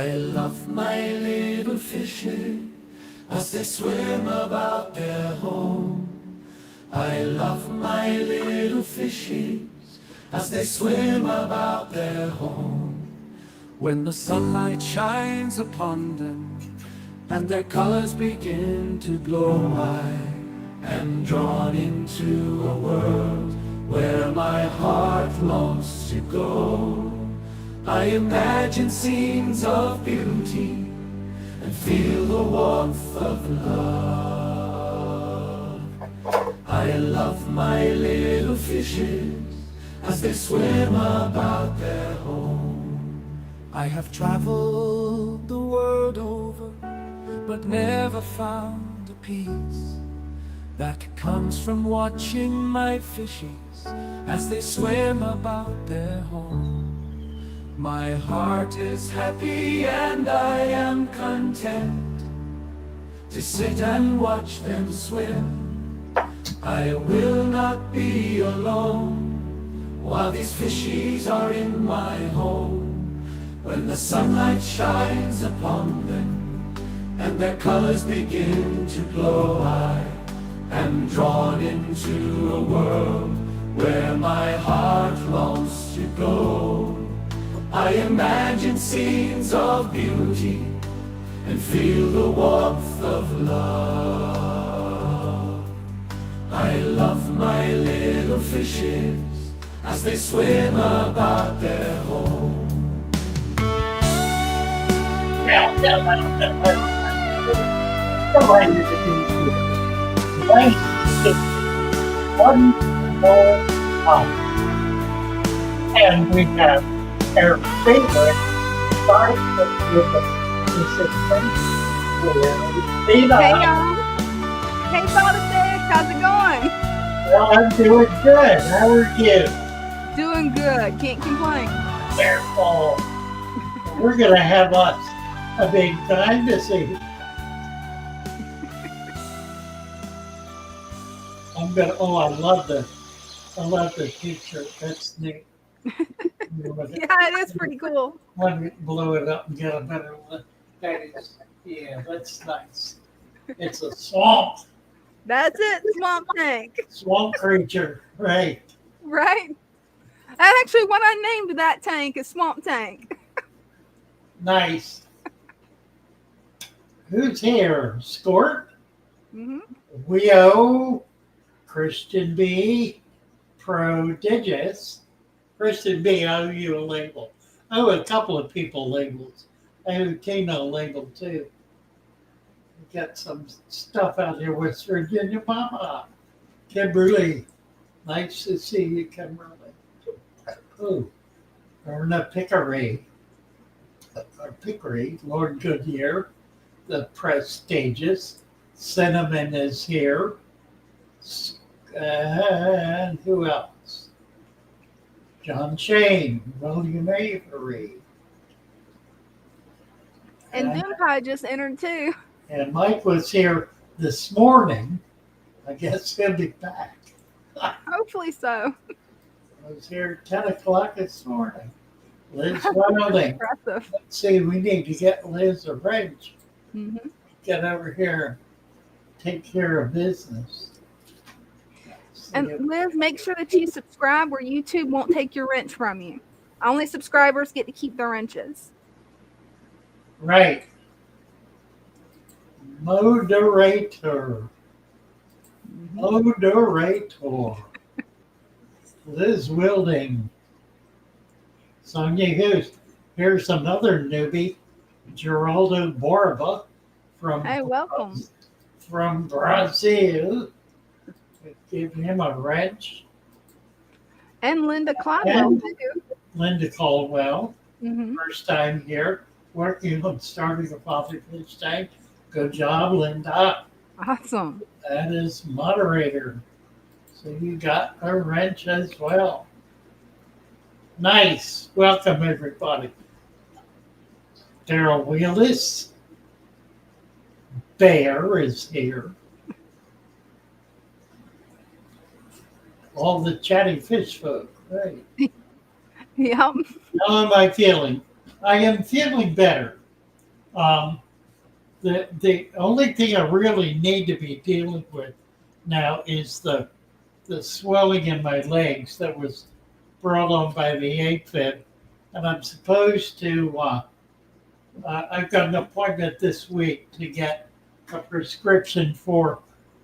I love my little fishes as they swim about their home. I love my little fishes as they swim about their home. When the sunlight shines upon them and their colors begin to glow, I am drawn into a world where my heart longs to go. I imagine scenes of beauty and feel the warmth of love. I love my little fishes as they swim about their home. I have traveled the world over, but never found a peace that comes from watching my fishes as they swim about their home. My heart is happy and I am content to sit and watch them swim. I will not be alone while these fishies are in my home. When the sunlight shines upon them and their colors begin to glow, I am drawn into a world where my heart longs to go. I imagine scenes of beauty and feel the warmth of love. I love my little fishes as they swim about their home. Now, one more time. And we have our favorite starting with the participant, Dina. Hey y'all. Hey Father Fish, how's it going? Well, I'm doing good. How are you? Doing good, can't complain. Careful. We're going to have us a big time this evening. I love the t-shirt. That's neat. Yeah, it is pretty cool. When we blow it up and get a better look. That's nice. It's a swamp. That's it, swamp tank. Swamp creature, right. Right? That's actually what I named that tank, is swamp tank. Nice. Who's here? Skort? Mm-hmm. Weo, Christian B, Prodigious. Christian B, I owe you a label. I owe a couple of people labels. I owe Tina a label too. We got some stuff out here, West Virginia Mama. Kimberly. Nice to see you, Kimberly. Oh, Erna Pickery. Lord Goodyear. The prestigious. Cinnamon is here. And who else? John Shane, William Avery. And Vampire just entered too. And Mike was here this morning. I guess he'll be back. Hopefully so. I was here at 10 o'clock this morning. Liz Wilding. Impressive. Let's see, we need to get Liz a wrench. Mm-hmm. Get over here and take care of business. And Liz, make sure that you subscribe where YouTube won't take your wrench from you. Only subscribers get to keep their wrenches. Right. Moderator. Moderator. Liz Wilding. Sonia Hughes. Here's another newbie, Geraldo Borba from, Hey, welcome. From Brazil. Give him a wrench. And Linda Caldwell, too. Linda Caldwell. Mm-hmm. First time here, working on starting a Father Fish tank. Good job, Linda. Awesome. That is moderator. So you got a wrench as well. Nice. Welcome, everybody. Daryl Wheelis. Bear is here. All the chatty fish folk. Right. Yep. How am I feeling? I am feeling better. Um, the only thing I really need to be dealing with now is the swelling in my legs that was brought on by the aphid, and I'm supposed to. I've got an appointment this week to get a prescription for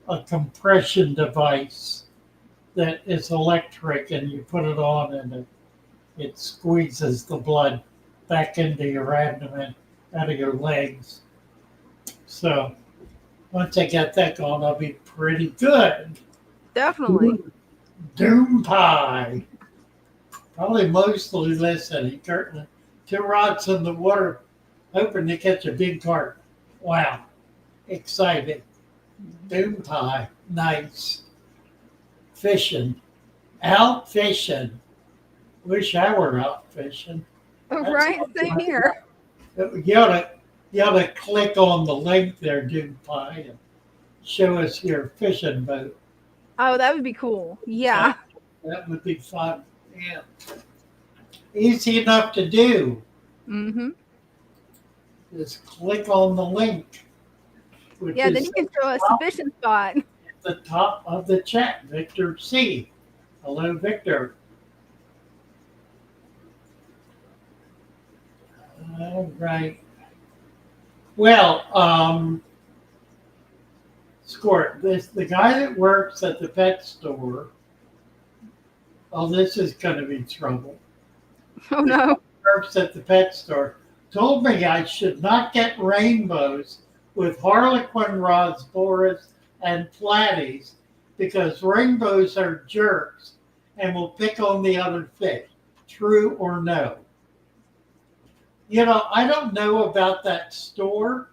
a compression device that is electric, and you put it on, and it squeezes the blood back into your abdomen, out of your legs. So once I get that going, I'll be pretty good. Definitely. Doom pie. Probably mostly listening. Currently, 2 rocks in the water, hoping to catch a big carp. Wow, exciting. Doom pie, nice. Fishing, out fishing. Wish I were out fishing. Oh, That's right. Same here. You ought to click on the link there, Doom pie, and show us your fishing boat. Oh, that would be cool. Yeah. That would be fun. Yeah. Easy enough to do. Mm-hmm. Just click on the link. Which Yeah, then is you can show us the fishing spot. at the top of the chat. Victor C. Hello, Victor. All right. Well, Squirt, the guy that works at the pet store. Oh, this is going to be trouble. Oh, no. Works at the pet store told me I should not get rainbows with Harlequin Rosboras and platies because rainbows are jerks and will pick on the other fish. True or no? You know, I don't know about that store,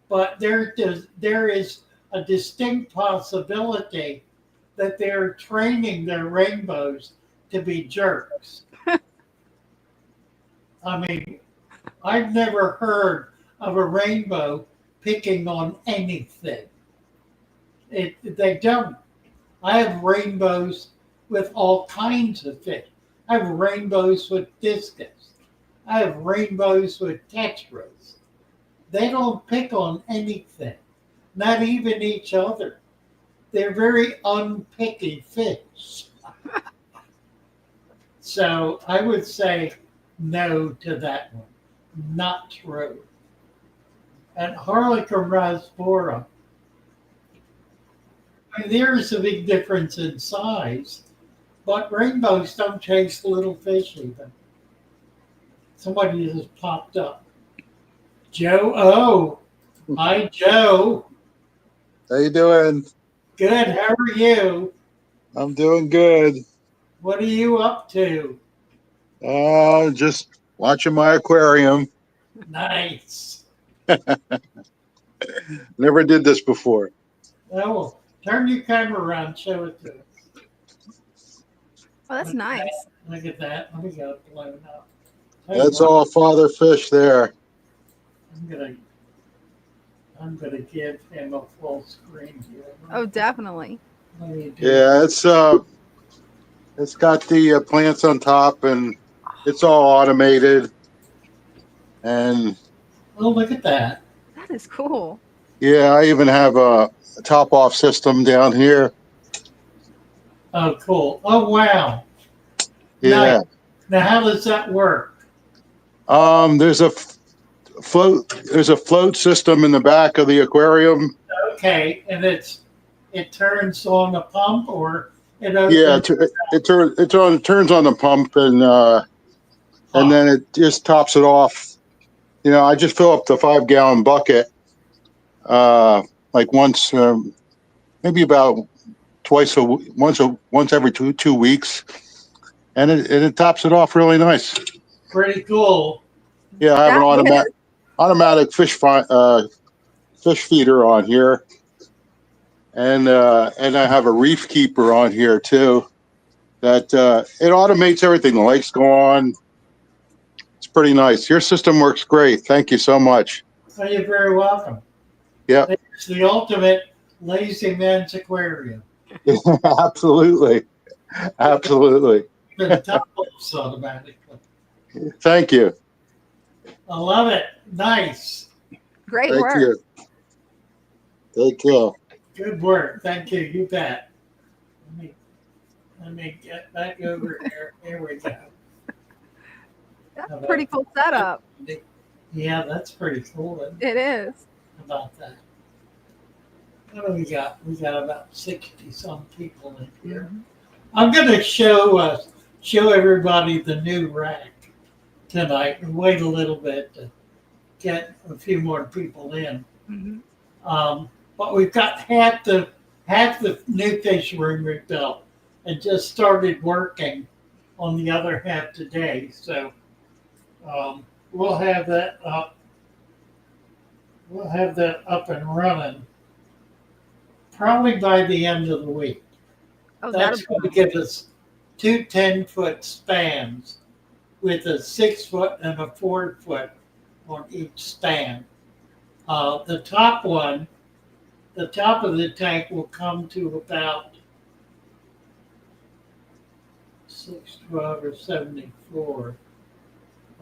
but there is a distinct possibility that they're training their rainbows to be jerks. I mean, I've never heard of a rainbow picking on anything. They don't. I have rainbows with all kinds of fish. I have rainbows with discus. I have rainbows with tetras. They don't pick on anything, not even each other. They're very unpicky fish. So I would say no to that one. Not true. And Harlequin rasbora, I mean, there's a big difference in size, but rainbows don't chase little fish even. Somebody just popped up. Joe O. Hi, Joe. How you doing? Good. How are you? I'm doing good. What are you up to? Just watching my aquarium. Nice. Never did this before. Oh, turn your camera around. Show it to us. Oh, that's nice. Look at that. Let me get it blown up. That's all Father Fish there. I'm gonna give him a full screen here. Oh, definitely. Yeah, it's got the plants on top, and it's all automated. And oh, look at that. That is cool. yeah, I even have a top-off system down here. Oh, cool. Oh, wow. Yeah. Nice. Now, how does that work? There's a float system in the back of the aquarium. Okay, and it turns on a pump, or it opens? Yeah, it turns on the pump, and then it just tops it off. You know, I just fill up the 5-gallon bucket, like once, maybe about once every two weeks, and it tops it off really nice. Pretty cool. Yeah, I have an automatic fish feeder on here, and I have a reef keeper on here too. That it automates everything. The lights go on. It's pretty nice. Your system works great. Thank you so much. Oh, you're very welcome. Yeah, It's the ultimate lazy man's aquarium. absolutely. The top ups automatically. Thank you. I love it. Nice. Great Thank work. you. Take care. Good work. Thank you. You bet. Let me get back over here. Here we go. That's a pretty cool setup. Yeah, that's pretty cool. It is. About that. What do we got? We got about 60 some people in here. Mhm. I'm going to show everybody the new rack tonight and wait a little bit to get a few more people in. Mhm. But we've got half the new fish room rebuilt and just started working on the other half today. So we'll have that up. We'll have that up and running probably by the end of the week. Oh, That's going to give us two 10-foot spans with a 6-foot and a 4-foot on each span. The top one, the top of the tank will come to about 612 or 74,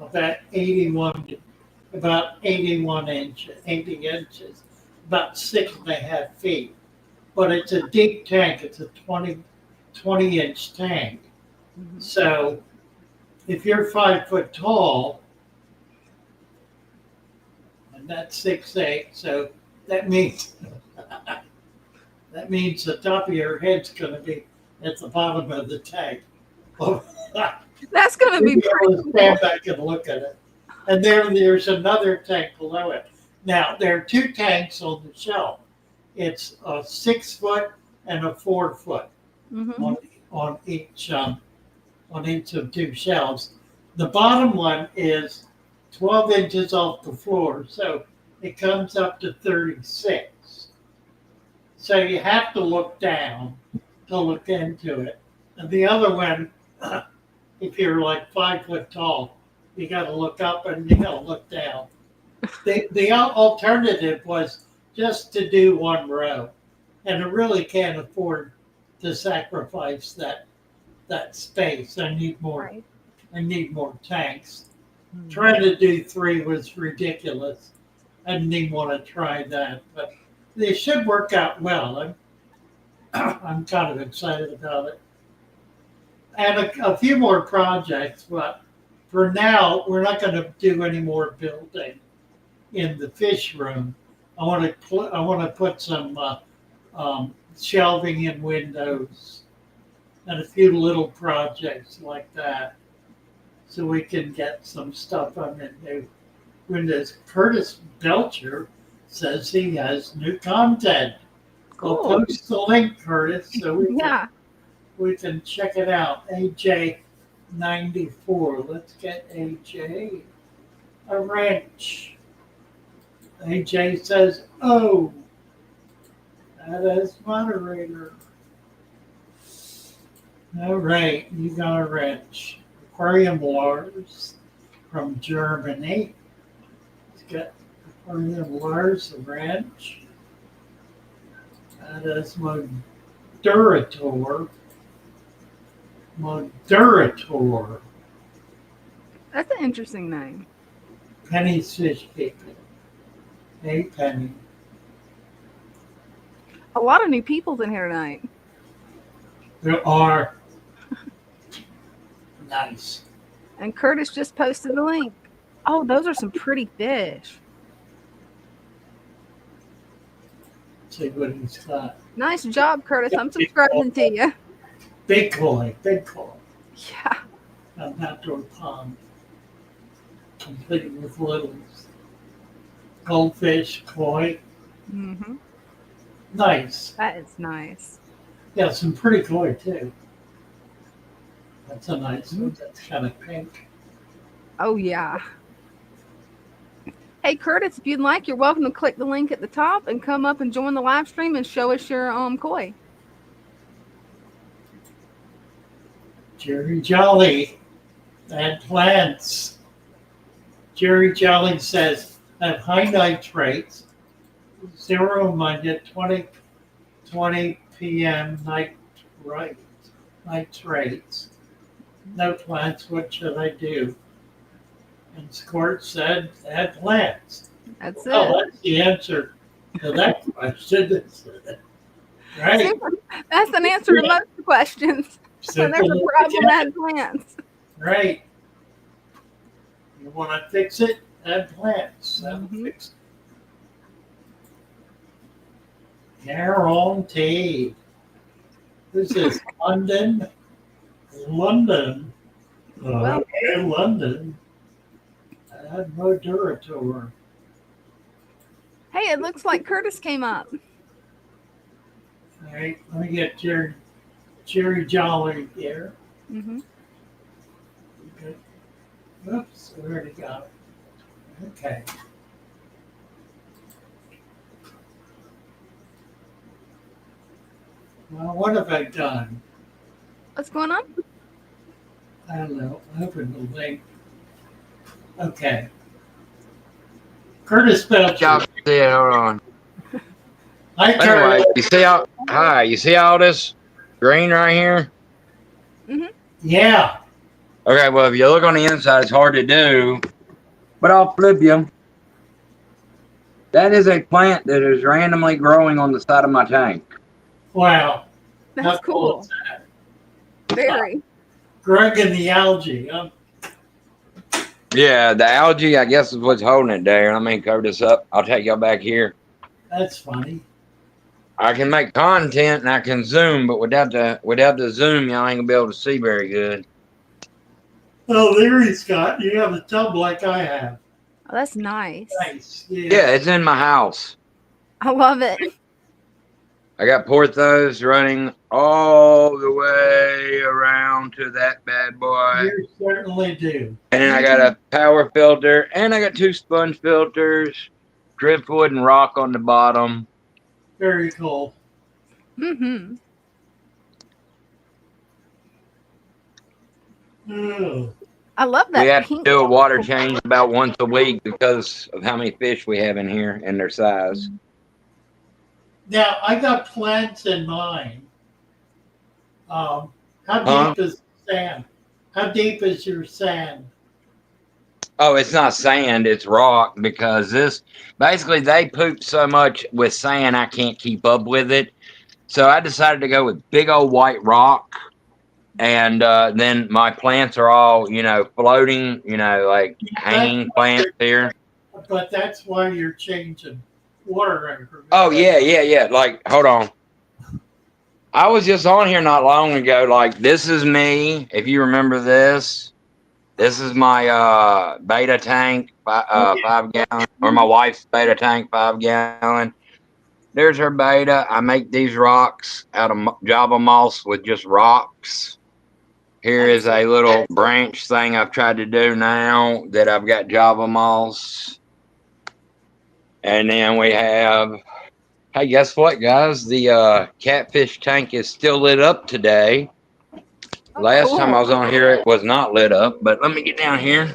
about 81 inches, 80 inches, about 6.5 feet. But it's a deep tank. It's a 20-inch tank. Mhm. So if you're 5 foot tall, and that's 6'8", so that means the top of your head's going to be at the bottom of the tank. That's going to be pretty cool. Stand back and look at it. And there's another tank below it. Now, there are two tanks on the shelf. It's a 6-foot and a 4-foot Mhm. on each of two shelves. The bottom one is 12 inches off the floor, so it comes up to 36. So you have to look down to look into it. And the other one, if you're like 5 foot tall, you got to look up and you got to look down. The alternative was just to do one row, and I really can't afford to sacrifice that space. I need more. Right. I need more tanks. Mhm. Trying to do 3 was ridiculous. I didn't even want to try that, but they should work out well. I'm kind of excited about it. And a few more projects, but for now, we're not going to do any more building in the fish room. I want to put some shelving in windows and a few little projects like that, so we can get some stuff on the new windows. Curtis Belcher says he has new content. Cool. I'll post the link, Curtis, so we can check it out. AJ 94. Let's get AJ a wrench. AJ says, "Oh, that is moderator." All right, you got a wrench. Aquarium Lars from Germany. Let's get Aquarium Lars a wrench. That is Moderator. Moderator. That's an interesting name. Penny's Fish Keeping. Hey, Penny. A lot of new people's in here tonight. There are. Nice. And Curtis just posted the link. Oh, those are some pretty fish. See what he's got. Nice job, Curtis. I'm subscribing to you. Big koi, big koi. Yeah. An outdoor pond. Complete with littles. Goldfish, koi. Mm-hmm. Nice. That is nice. Yeah, some pretty koi too. That's a nice one. That's kind of pink. Oh, yeah. Hey, Curtis, if you'd like, you're welcome to click the link at the top and come up and join the live stream and show us your koi. Jerry Jolly and plants. Jerry Jolly says, I have high nitrates, 0 minus 20 p.m. nitrates. No plants, what should I do? And Squirt said add plants. That's Oh, it. that's the answer to that question. Right? Super. That's an answer to most questions. When there's a Simple. problem, add plants. Right. You want to fix it? Add plants. That'll Mhm. fix it. Guarantee. This is London. London. Well, Okay, London. Add moderator. hey, it looks like Curtis came up. All right, let me get Jerry Jolly here. Hmm. Okay. Oops, I already got it. Okay. Well, what have I done? What's going on? I don't know. Open the link. Okay. Curtis Belcher. Y'all see it, hold on. Hi, Anyway, Curtis. you see all this green right here? Yeah. Okay, well, if you look on the inside, it's hard to do, but I'll flip you. That is a plant that is randomly growing on the side of my tank. Wow. That's How cool. is that? Very. Greg and the algae. Yeah, the algae, I guess, is what's holding it there. Let me cover this up. I'll take y'all back here. That's funny. I can make content and I can zoom, but without the zoom, y'all ain't gonna be able to see very good. Oh, there he's got. You have a tub like I have. Oh, that's nice. Nice. Yeah, it's in my house. I love it. I got Porthos running all the way around to that bad boy. You certainly do. And then I got a power filter, and I got 2 sponge filters, driftwood and rock on the bottom. Very cool. Mm-hmm. Oh. I love that We have to pink. do a water change about once a week because of how many fish we have in here and their size. Now, I got plants in mine. How Huh? deep is the sand? How deep is your sand? Oh, it's not sand, it's rock because basically they poop so much with sand I can't keep up with it. So I decided to go with big old white rock. And then my plants are all, floating, like hanging plants here. But that's why you're changing water. Oh, yeah. Like, hold on. I was just on here not long ago. Like, this is me. If you remember this, this is my beta tank, 5 gallon, or my wife's beta tank, 5 gallon. There's her beta. I make these rocks out of Java moss with just rocks. Here is a little branch thing I've tried to do now that I've got Java moss. And then we have, hey, guess what, guys? The catfish tank is still lit up today. Oh, Last cool. time I was on here, it was not lit up. But let me get down here.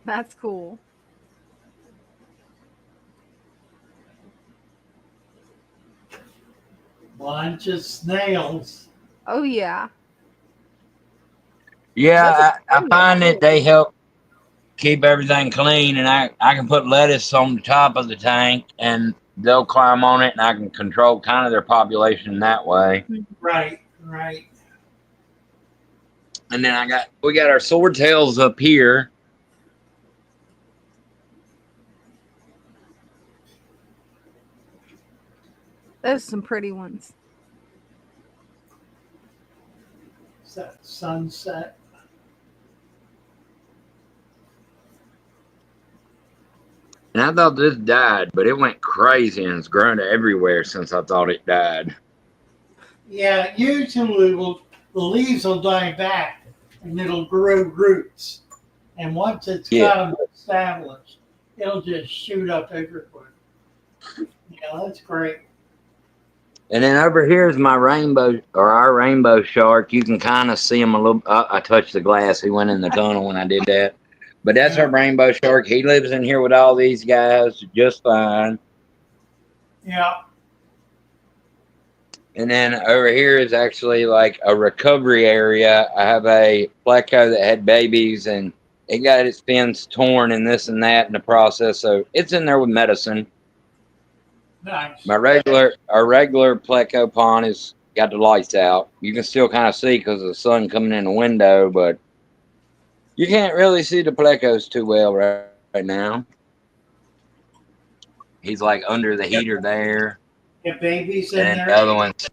That's cool. Bunch of snails. Oh, yeah. Yeah, I find that they help keep everything clean. And I can put lettuce on the top of the tank and they'll climb on it and I can control kind of their population that way. Right. And then we got our swordtails up here. Those are some pretty ones. Is that sunset? And I thought this died, but it went crazy and it's grown everywhere since I thought it died. Yeah, usually the leaves will die back and it'll grow roots. And once it's got them established, it'll just shoot up everywhere. Yeah, that's great. And then over here is my our rainbow shark. You can kind of see him a little. I touched the glass. He went in the tunnel when I did that. But that's our rainbow shark. He lives in here with all these guys just fine. Yeah. And then over here is actually like a recovery area. I have a pleco that had babies and it got its fins torn and this and that in the process. So it's in there with medicine. Nice. Our regular pleco pond is got the lights out. You can still kind of see because of the sun coming in the window, but you can't really see the plecos too well right now. He's like under the heater there. Get babies in And then there. the other ones,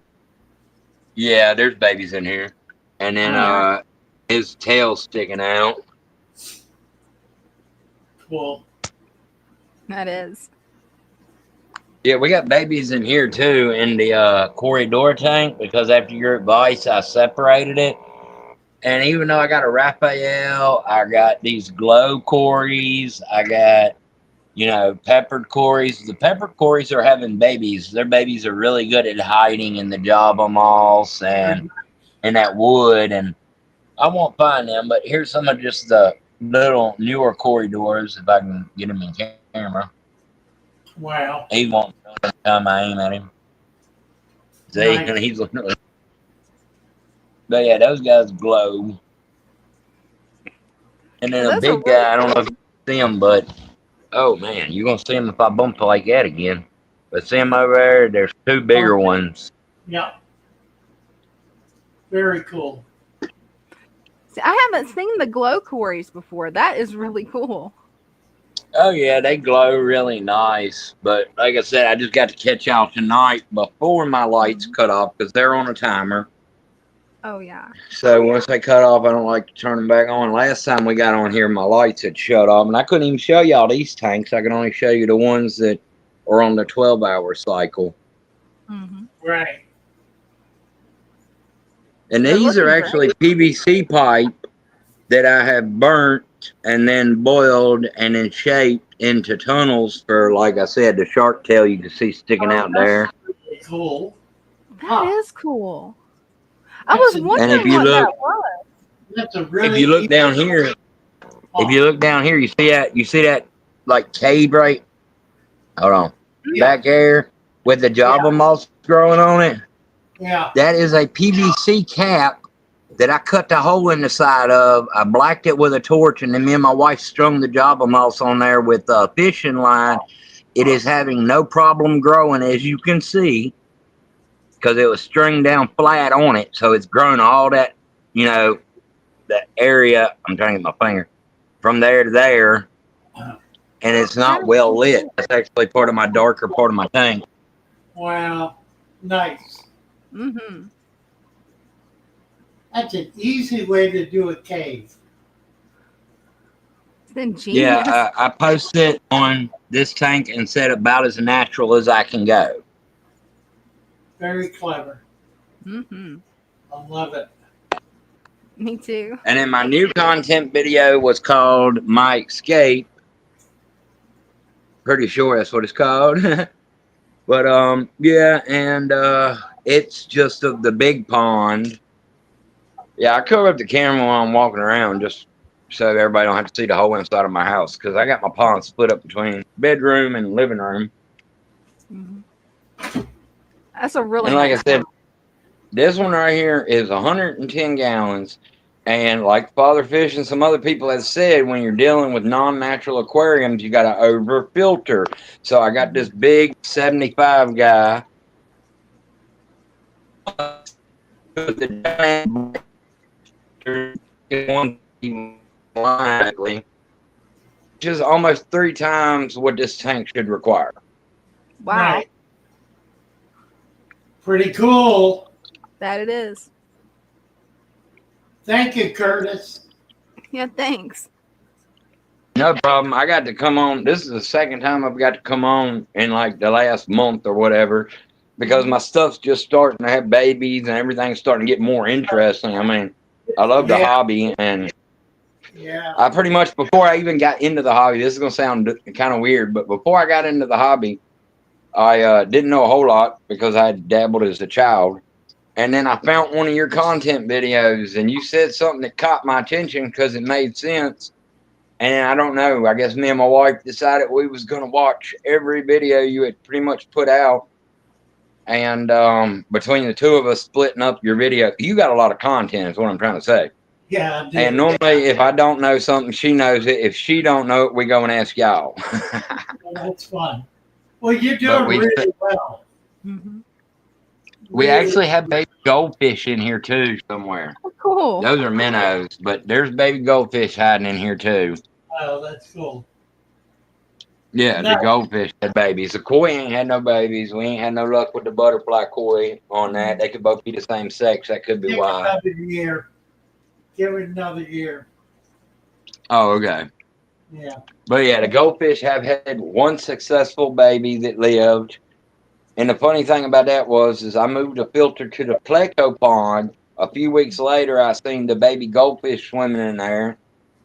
yeah, there's babies in here. And then his tail's sticking out. Cool. That is. Yeah, we got babies in here too in the corridor tank because after your advice, I separated it. And even though I got a Raphael, I got these glow cories, I got, peppered cories. The peppered cories are having babies. Their babies are really good at hiding in the java moss and in that wood. And I won't find them, but here's some of just the little newer corridors if I can get them in camera. Wow. He won't every time I aim at him. See, Nice. and he's looking. But yeah, those guys glow. And then Well, a those are big really guy, I don't know if you see him, but oh man, you're gonna see him if I bump like that again. But see him over there, there's two bigger ones. Yeah. Very cool. See, I haven't seen the glow cories before. That is really cool. Oh yeah, they glow really nice. But like I said, I just got to catch y'all tonight before my lights cut off because they're on a timer. Oh yeah. So once they cut off, I don't like to turn them back on. Last time we got on here, my lights had shut off, and I couldn't even show y'all these tanks. I could only show you the ones that are on the 12-hour cycle. Mm-hmm. Right. And They're these are looking actually PVC pipe that I have burnt and then boiled and then shaped into tunnels for, like I said, the shark tail you can see sticking out there. Really cool. That is cool. I That's was a- wondering And if you what look, that was. That's a really. if you look down here, you see that like cave right. Hold on, Yeah. back there with the java moss growing on it. Yeah. That is a PVC cap that I cut the hole in the side of. I blacked it with a torch, and then me and my wife strung the java moss on there with a fishing line. It is having no problem growing, as you can see, because it was stringed down flat on it. So it's grown all that, that area. I'm trying to get my finger from there to there, and it's not well lit. That's actually part of my darker part of my tank. Wow. Nice. Mm-hmm. That's an easy way to do a cave. It's ingenious. Yeah, I posted it on this tank and said about as natural as I can go. Very clever. Mm-hmm. I love it. Me too. And then my new content video was called My Escape. Pretty sure that's what it's called. But yeah, and it's just of the big pond. Yeah, I cover up the camera while I'm walking around just so everybody don't have to see the whole inside of my house because I got my pond split up between bedroom and living room. Mm-hmm. That's a really And like nice I said, pond. this one right here is 110 gallons. And like Father Fish and some other people have said, when you're dealing with non-natural aquariums, you got to over filter. So I got this big 75 guy. Which is almost 3 times what this tank should require. Wow. Right. Pretty cool. That it is. Thank you, Curtis. Yeah, thanks. No problem. I got to come on. This is the second time I've got to come on in like the last month or whatever because my stuff's just starting to have babies and everything's starting to get more interesting. I mean, I love the hobby, and I pretty much, before I even got into the hobby, this is going to sound kind of weird, but before I got into the hobby, I didn't know a whole lot because I had dabbled as a child. And then I found one of your content videos and you said something that caught my attention because it made sense. And I don't know, I guess me and my wife decided we was going to watch every video you had pretty much put out. and between the two of us splitting up your video, you got a lot of content, is what I'm trying to say. Yeah, I do. And normally, if I don't know something, she knows it. If she don't know it, we go and ask y'all. Well, that's fun. Well, you're But doing really well. Mhm. we Really. actually have baby goldfish in here too somewhere. Oh, cool. Those are minnows, but there's baby goldfish hiding in here too. Oh, that's cool. Yeah, No, the goldfish had babies. The koi ain't had no babies. We ain't had no luck with the butterfly koi on that. They could both be the same sex. That could be give it why. another year. Give it another year. Oh, okay. Yeah. But yeah, the goldfish have had one successful baby that lived. And the funny thing about that is I moved a filter to the pleco pond. A few weeks later, I seen the baby goldfish swimming in there.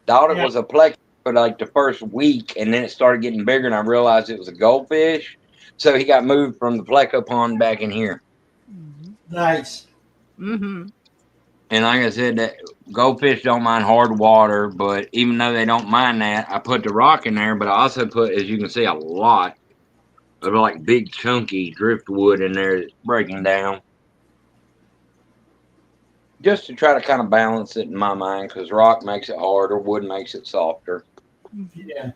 Thought it Yeah. was a pleco for like the first week, and then it started getting bigger, and I realized it was a goldfish. So he got moved from the pleco pond back in here. Nice. Mm-hmm. And like I said, that goldfish don't mind hard water, but even though they don't mind that, I put the rock in there, but I also put, as you can see, a lot of like big chunky driftwood in there that's breaking down. Just to try to kind of balance it in my mind, because rock makes it harder, wood makes it softer. Yeah.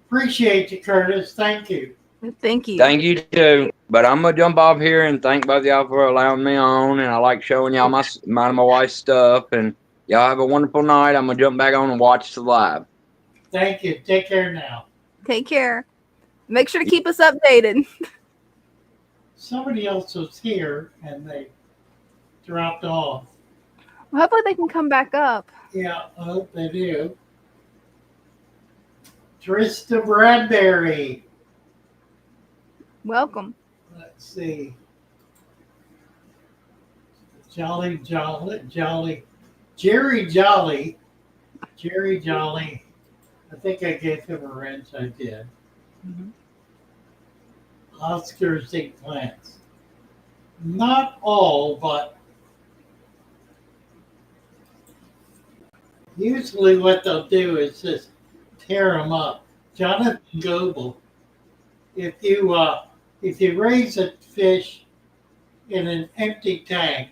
Appreciate you, Curtis. Thank you. Thank you. Thank you too. But I'm gonna jump off here and thank both of y'all for allowing me on. And I like showing y'all my wife's stuff. And y'all have a wonderful night. I'm gonna jump back on and watch the live. Thank you. Take care now. Take care. Make sure to keep us updated. Somebody else was here and they dropped off. Well, hopefully they can come back up. Yeah, I hope they do. Trista Bradbury. Welcome. Let's see. Jerry Jolly. I think I gave him a wrench. I did. Mm-hmm. Oscar's eggplants. Not all, but usually what they'll do is just tear them up. Jonathan Goebel, if you raise a fish in an empty tank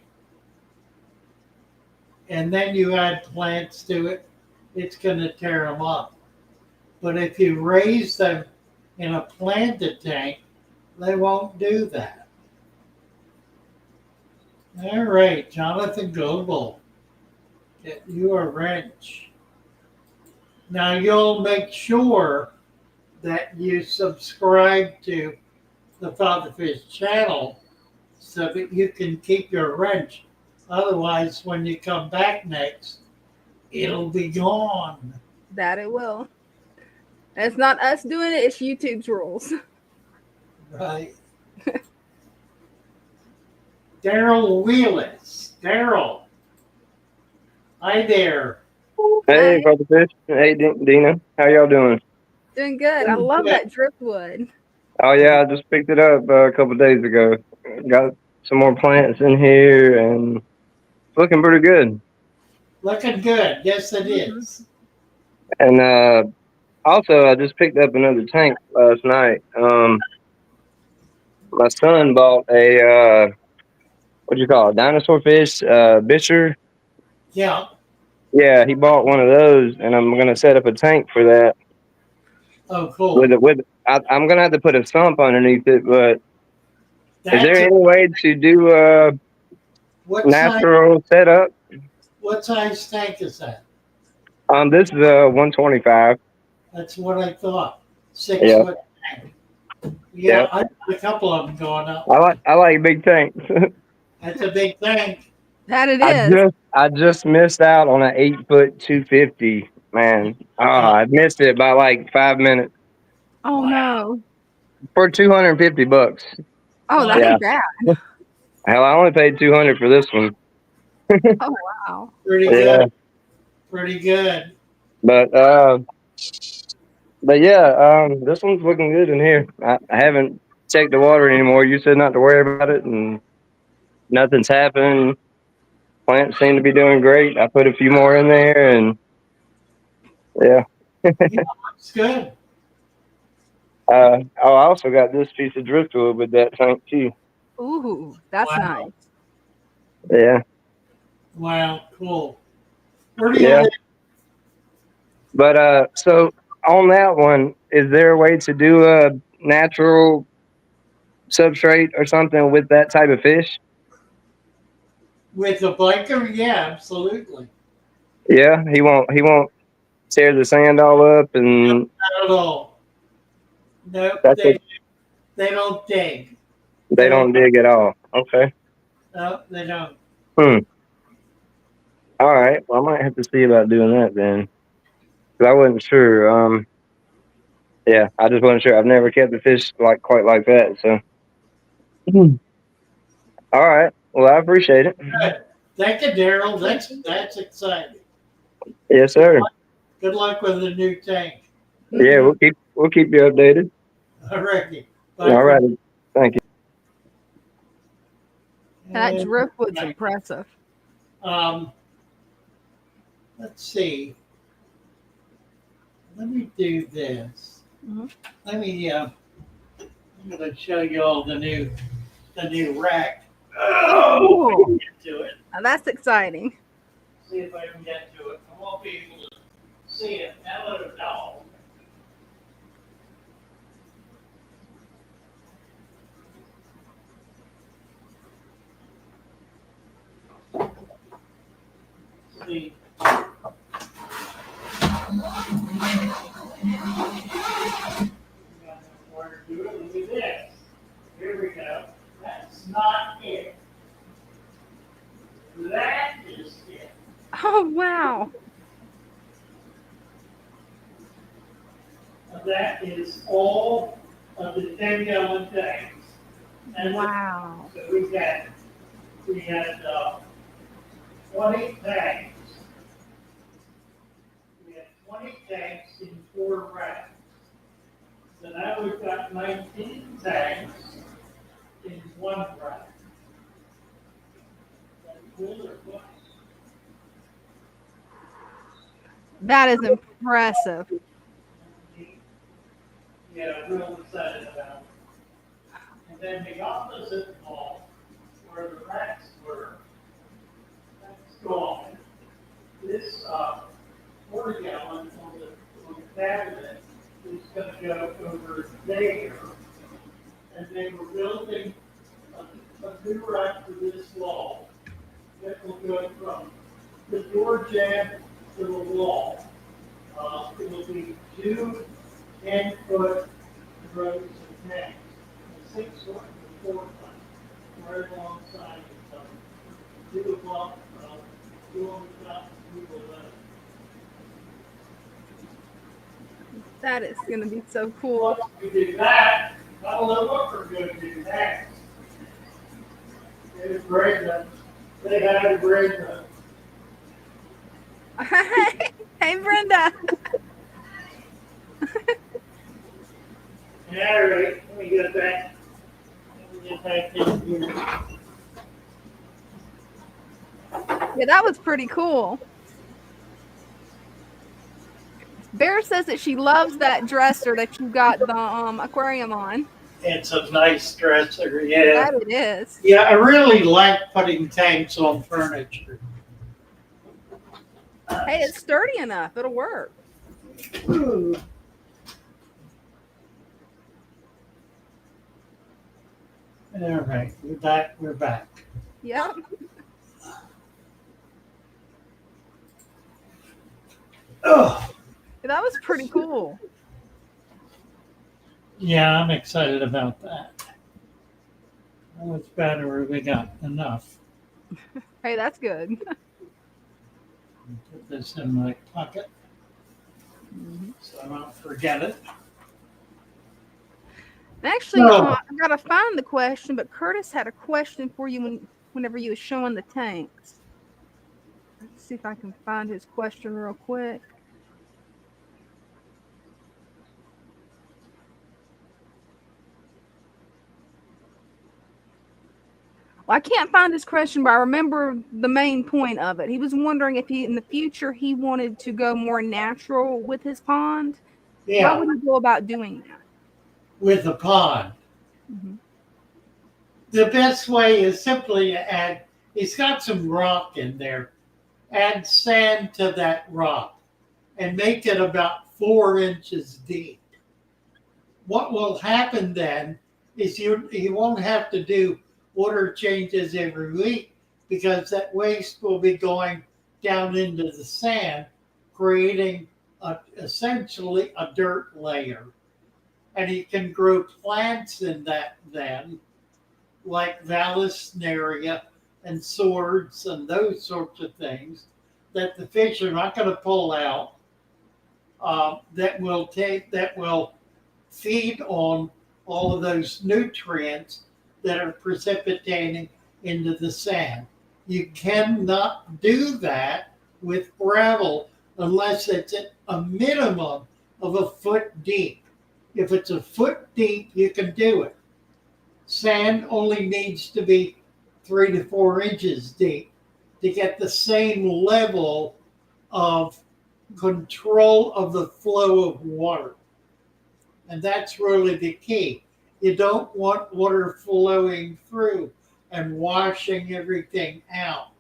and then you add plants to it, it's going to tear them up. But if you raise them in a planted tank, they won't do that. All right, Jonathan Goebel, get you a wrench. Now you'll make sure that you subscribe to the Father Fish channel so that you can keep your wrench. Otherwise, when you come back next, it'll be gone. That it will. It's not us doing it, it's YouTube's rules. Right. Daryl Wheelis. Daryl. Hi there. Hey, Hi. Father Fish. Hey, Dina. How y'all doing? Doing good. I love that driftwood. Oh, yeah, I just picked it up a couple of days ago. Got some more plants in here, and it's looking pretty good. Looking good. Yes, it Mhm. is. And also, I just picked up another tank last night. My son bought a, what do you call it, dinosaur fish, bisher. Yeah. Yeah, he bought one of those, and I'm going to set up a tank for that. Oh, cool. I'm going to have to put a sump underneath it, but is there That's any way to do what size? natural setup? What size tank is that? This is a 125. That's what I thought. 6 Yeah, foot tank. yeah. Yeah, I got a couple of them going up. I like big tanks. That's a big tank. That it is. I just missed out on an 8 foot 250. Man, I missed it by like 5 minutes Oh Wow. no. for $250. Oh, that Yeah. ain't bad. Hell, I only paid 200 for this one. Oh wow. Pretty Yeah, good. Pretty good. but yeah, this one's looking good in here. I haven't checked the water anymore. You said not to worry about it, and nothing's happened. Plants seem to be doing great. I put a few more in there, and yeah. It's good. I also got this piece of driftwood with that tank too. Ooh, that's Wow. nice. Yeah. Wow, cool. Where do you Yeah. live? But so on that one, is there a way to do a natural substrate or something with that type of fish? With the blanket? Yeah, absolutely. Yeah, he won't tear the sand all up, and Not at all. Nope, that's what they don't dig. they don't dig at all. Okay. No, they don't. Hmm. All right. Well, I might have to see about doing that then, 'cause I wasn't sure. Yeah, I just wasn't sure. I've never kept a fish like quite like that. So. Hmm. All right. Well, I appreciate it. Good. Thank you, Daryl. That's exciting. Yes, sir. Good luck with the new tank. Yeah, we'll keep you updated. All righty. Bye All for right. Thank you. That now. driftwood's impressive. Um, let's see. Let me do this. Mhm. Let me. I'm going to show you all the new rack. Oh, cool. Get to it. Now that's exciting. See if I can get to it. I won't be able to see it. Now let it go. See. Where to do it? Look at this. Here we go. That's not it. That is it. Oh, wow. That is all of the 10-gallon tanks. And Wow. so we had 20 tanks. We had 20 tanks in 4 racks. So now we've got 19 tanks in 1 rack. That's cool or what? That is impressive. Yeah, real excited about it. And then the opposite wall, where the racks were, that's gone. This 40-gallon on the cabinet is going to go over there. And they were building a new rack for this wall that will go from the door jamb to the wall. It will be 2 10-foot rows of tanks, a 6-foot and a 4-foot, right alongside each other. 2 above, 2 on the top, 2 below. That is going to be so cool. Once we do that, I don't know what we're going to do next. There's Brenda. Say hi to Brenda. Hey, Brenda. All right, let me get back. Let me get back in here. Yeah, that was pretty cool. Bear says that she loves that dresser that you got the aquarium on. It's a nice dresser, yeah. That it is. Yeah, I really like putting tanks on furniture. Hey, it's sturdy enough. It'll work. Ooh. All right, we're back. We're back. Yep. Oh, That was pretty cool. yeah, I'm excited about that. That was better. We got enough. Hey, that's good. Put this in my pocket so I don't forget it. Actually, No. I gotta find the question, but Curtis had a question for you whenever you were showing the tanks. Let's see if I can find his question real quick. Well, I can't find his question, but I remember the main point of it. He was wondering if in the future he wanted to go more natural with his pond. Yeah, How would he go about doing that? with the pond. Mhm. The best way is simply to add, it's got some rock in there. Add sand to that rock and make it about 4 inches deep. What will happen then is you won't have to do water changes every week because that waste will be going down into the sand, creating essentially a dirt layer. And you can grow plants in that then, like Vallisneria and swords and those sorts of things that the fish are not going to pull out. That will feed on all of those nutrients that are precipitating into the sand. You cannot do that with gravel unless it's at a minimum of a foot deep. If it's a foot deep, you can do it. Sand only needs to be 3 to 4 inches deep to get the same level of control of the flow of water. And that's really the key. You don't want water flowing through and washing everything out.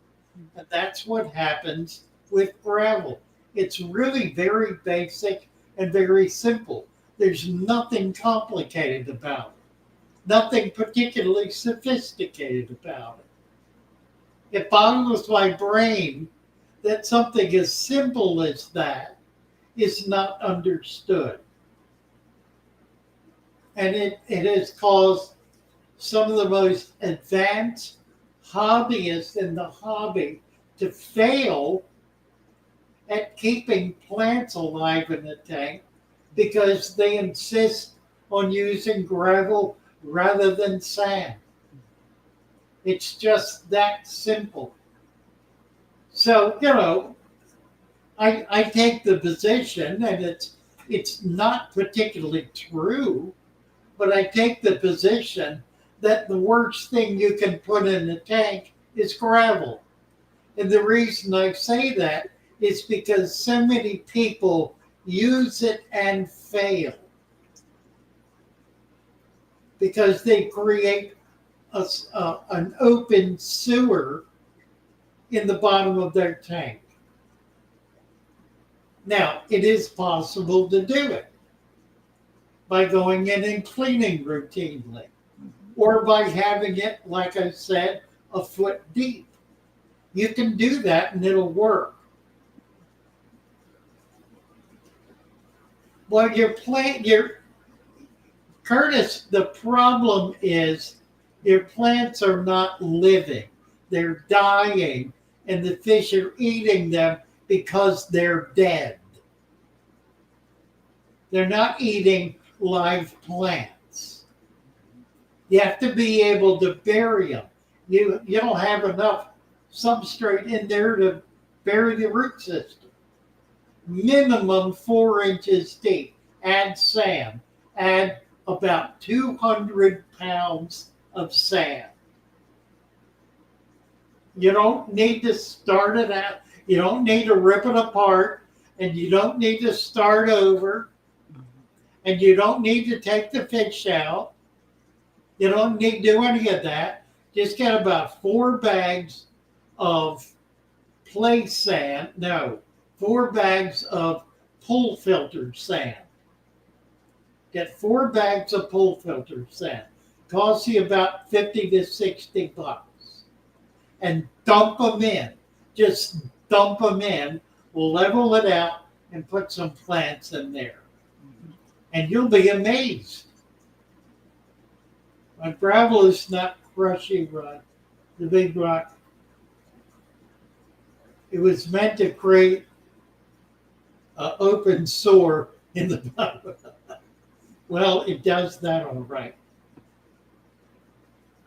And that's what happens with gravel. It's really very basic and very simple. There's nothing complicated about it. Nothing particularly sophisticated about it. It boggles my brain that something as simple as that is not understood. And it has caused some of the most advanced hobbyists in the hobby to fail at keeping plants alive in the tank because they insist on using gravel rather than sand. It's just that simple. So, I take the position, and it's not particularly true, but I take the position that the worst thing you can put in a tank is gravel. And the reason I say that is because so many people use it and fail. Because they create an open sewer in the bottom of their tank. Now, it is possible to do it by going in and cleaning routinely, or by having it, like I said, a foot deep. You can do that and it'll work. Well, Curtis, the problem is your plants are not living. They're dying, and the fish are eating them because they're dead. They're not eating live plants. You have to be able to bury them. You don't have enough substrate in there to bury the root system. Minimum 4 inches deep. Add sand. Add about 200 pounds of sand. You don't need to start it out. You don't need to rip it apart, and you don't need to start over, and you don't need to take the fish out. You don't need to do any of that. Just get about 4 bags of play sand. No, 4 bags of pool filter sand. Get 4 bags of pool filter sand. Costs you about $50 to $60. And dump them in. Just dump them in, level it out, and put some plants in there. And you'll be amazed. My gravel is not crushing rock, the big rock. It was meant to create an open sore in the bottom. Well, it does that all right.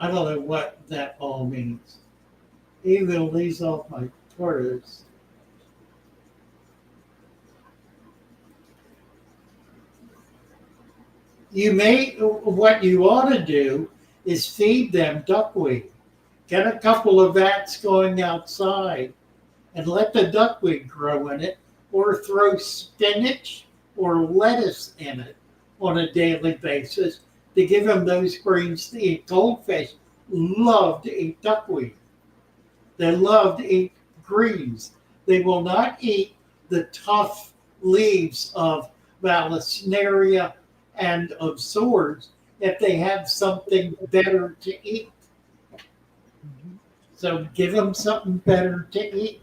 I don't know what that all means. Even leaves off my tortoise. What you ought to do is feed them duckweed. Get a couple of vats going outside and let the duckweed grow in it, or throw spinach or lettuce in it on a daily basis to give them those greens to eat. Goldfish love to eat duckweed. They love to eat greens. They will not eat the tough leaves of Vallisneria and of swords if they have something better to eat. So give them something better to eat.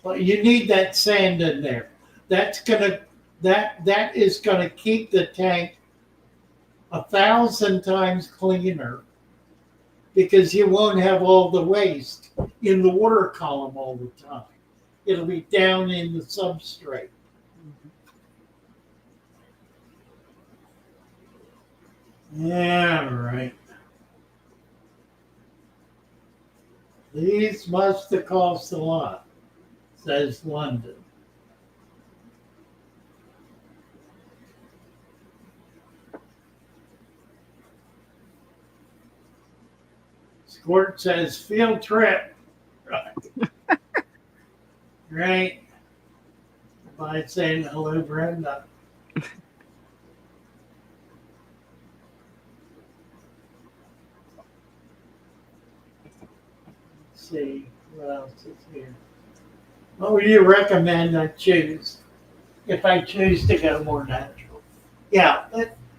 But you need that sand in there. That is gonna keep the tank 1,000 times cleaner because you won't have all the waste in the water column all the time. It'll be down in the substrate. Yeah, right. These must have cost a lot, says London. Squirt says field trip. Right. Right. By saying hello, Brenda. Let's see what else is here. What would you recommend I choose if I choose to go more natural? Yeah,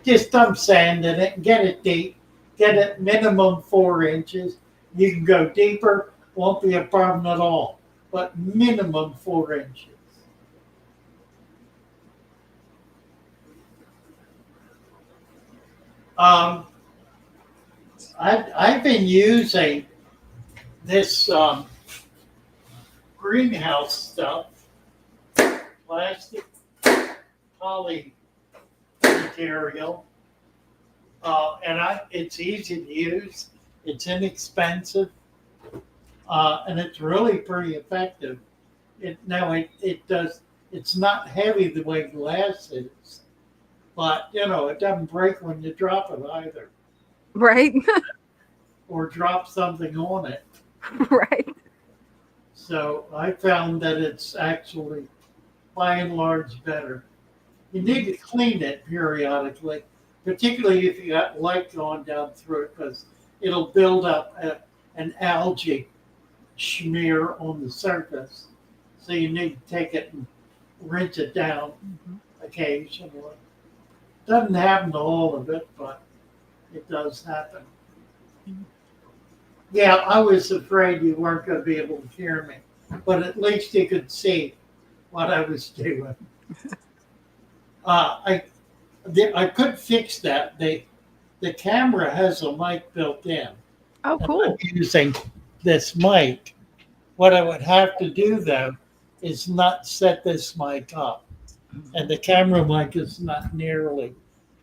just dump sand in it, get it deep, get it minimum 4 inches. You can go deeper, won't be a problem at all, but minimum 4 inches. I've been using this greenhouse stuff, plastic poly material, and it's easy to use. It's inexpensive, and it's really pretty effective. It's not heavy the way glass is, but it doesn't break when you drop it either, Right. or drop something on it. Right. So I found that it's actually, by and large, better. You need to clean it periodically, particularly if you got light going down through it, because it'll build up an algae smear on the surface. So you need to take it and rinse it down occasionally. Doesn't happen to all of it, but it does happen. Yeah, I was afraid you weren't going to be able to hear me, but at least you could see what I was doing. I could fix that. The camera has a mic built in. Oh, cool. I'm using this mic. What I would have to do though is not set this mic up, and the camera mic is not nearly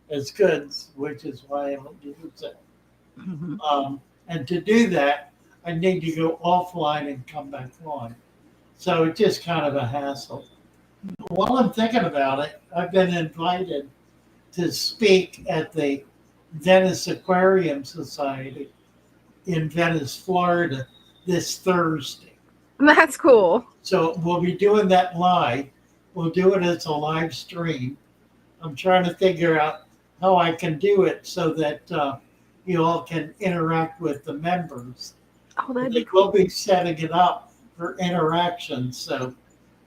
as good, which is why I don't use it. And to do that, I need to go offline and come back on. So it's just kind of a hassle. While I'm thinking about it, I've been invited to speak at the Venice Aquarium Society in Venice, Florida this Thursday. That's cool. So we'll be doing that live. We'll do it as a live stream. I'm trying to figure out how I can do it so that you all can interact with the members. Oh, that'd be cool. We'll be setting it up for interaction, so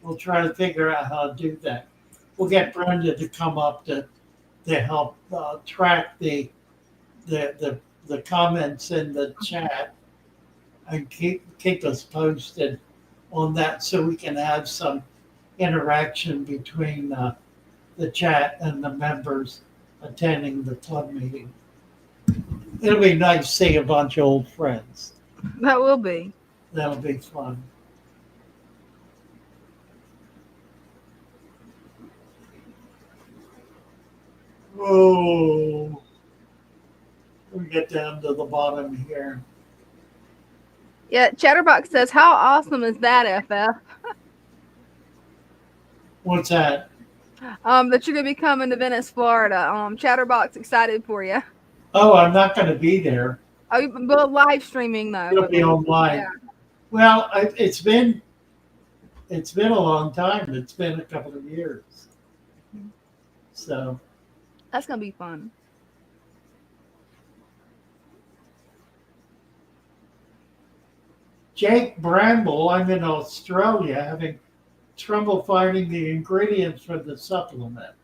we'll try to figure out how to do that. We'll get Brenda to come up to help track the comments in the chat and keep us posted on that, so we can have some interaction between the chat and the members attending the club meeting. It'll be nice to see a bunch of old friends. That will be. That'll be fun. Whoa. We get down to the bottom here. Yeah, Chatterbox says, how awesome is that, FF? What's that? That you're going to be coming to Venice, Florida. Chatterbox excited for you. Oh, I'm not going to be there. Oh, but live streaming, though. It'll be online. Yeah. Well, it's been a long time. It's been a couple of years. So That's going to be fun. Jake Bramble, I'm in Australia having trouble finding the ingredients for the supplement.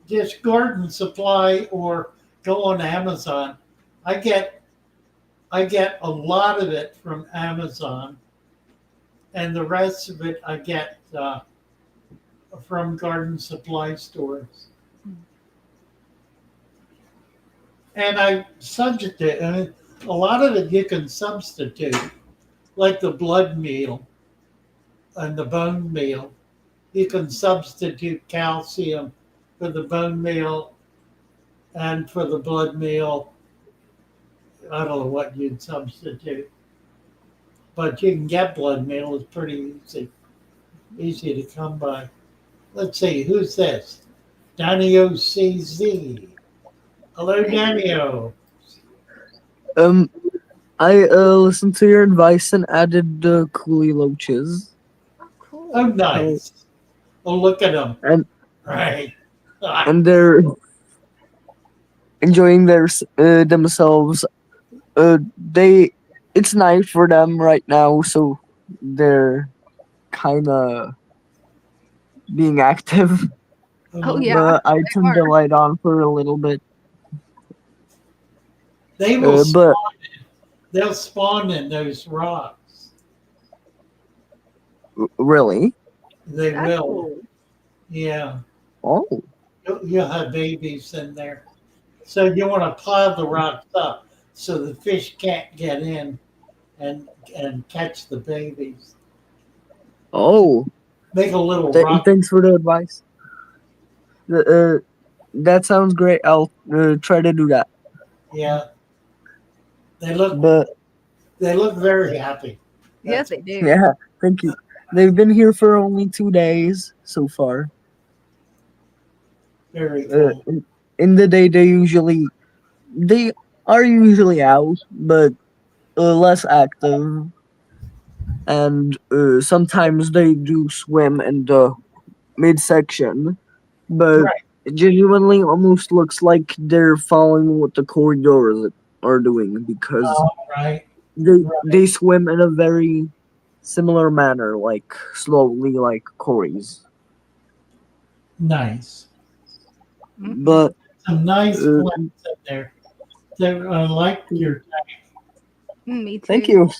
Just garden supply or go on Amazon. I get a lot of it from Amazon, and the rest of it I get from garden supply stores. And I substitute, and a lot of it you can substitute, like the blood meal and the bone meal. You can substitute calcium for the bone meal and for the blood meal. I don't know what you'd substitute, but you can get blood meal. It's pretty easy to come by. Let's see, who's this? Danny OCZ. Hello, Danny-O. I listened to your advice and added the coolie loaches. Cool. Oh, nice. Oh, look at them. And Right. and they're enjoying themselves. It's night for them right now, so they're kind of being active. Oh, yeah. But I They turned the are. light on for a little bit. They will But they'll spawn in those rocks. really, They That's will. cool. Yeah. oh, You'll have babies in there. So you want to pile the rocks up so the fish can't get in and catch the babies. oh. Make a little rock. Thanks for the advice. That sounds great. I'll try to do that. Yeah. They look But very happy. Yes, they do. yeah, thank you. They've been here for only 2 days so far. Very cool. In the day, they are usually out, but less active. And sometimes they do swim in the midsection, but Right. it genuinely almost looks like they're following what the corridors are doing because All right. they swim in a very similar manner, like slowly, like Corey's. Nice. Mhm. But Some nice Uh, plants in there. I like your Me too. thank you.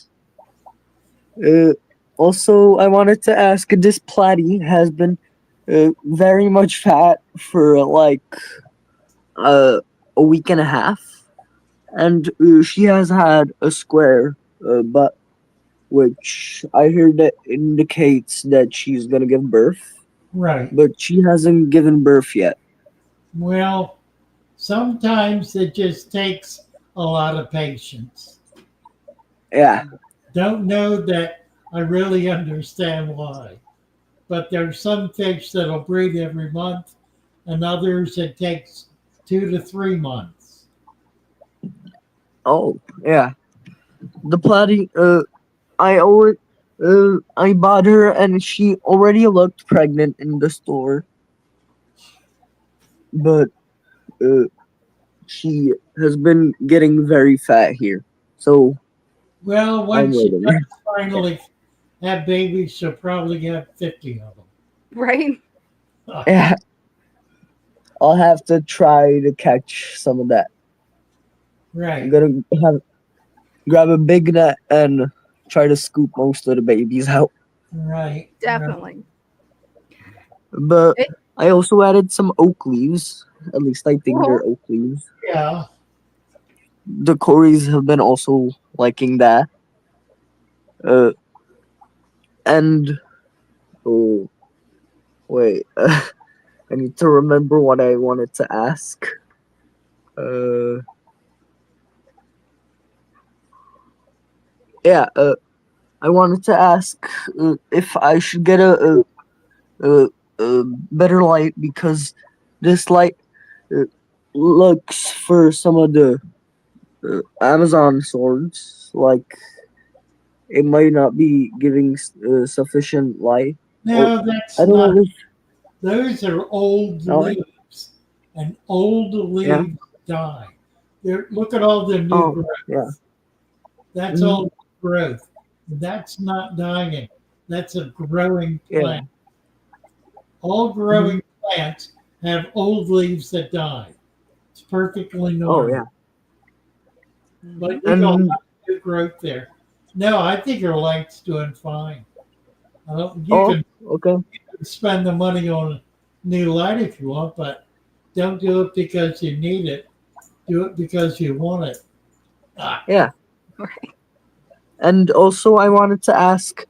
Also, I wanted to ask, this platy has been very much fat for like a week and a half, and she has had a square butt, which I hear that indicates that she's gonna give birth, right. but she hasn't given birth yet. Well, sometimes it just takes a lot of patience. Yeah, Don't know that I really understand why. But there's some fish that'll breed every month, and others it takes 2 to 3 months. oh yeah, the platy. I bought her and she already looked pregnant in the store, but uh, she has been getting very fat here. So Well, I'm when she waiting. does finally have babies, she'll probably have 50 of them. Right? Yeah, I'll have to try to catch some of that. I'm Right. gonna grab a big net and try to scoop most of the babies out. Right. Definitely. But It, I also added some oak leaves. At least I think Well- they're oak leaves. Yeah. The Corys have been also liking that. And oh wait, I need to remember what I wanted to ask. Yeah. I wanted to ask if I should get a better light because this light uh, looks for some of the Amazon swords like it might not be giving sufficient light. Or No, that's I don't not. know if Those are old no, leaves, and old yeah. leaves die. Look at all the new Oh growth. yeah. That's Mhm. all growth. That's not dying. That's a growing Yeah. plant. All Mhm. growing plants have old leaves that die. It's perfectly Oh normal. yeah. But you don't And have new growth there. No, I think your light's doing fine. I don't, oh, okay. you can spend the money on a new light if you want, but don't do it because you need it. Do it because you want it. Ah, Yeah. Right. And also, I wanted to ask,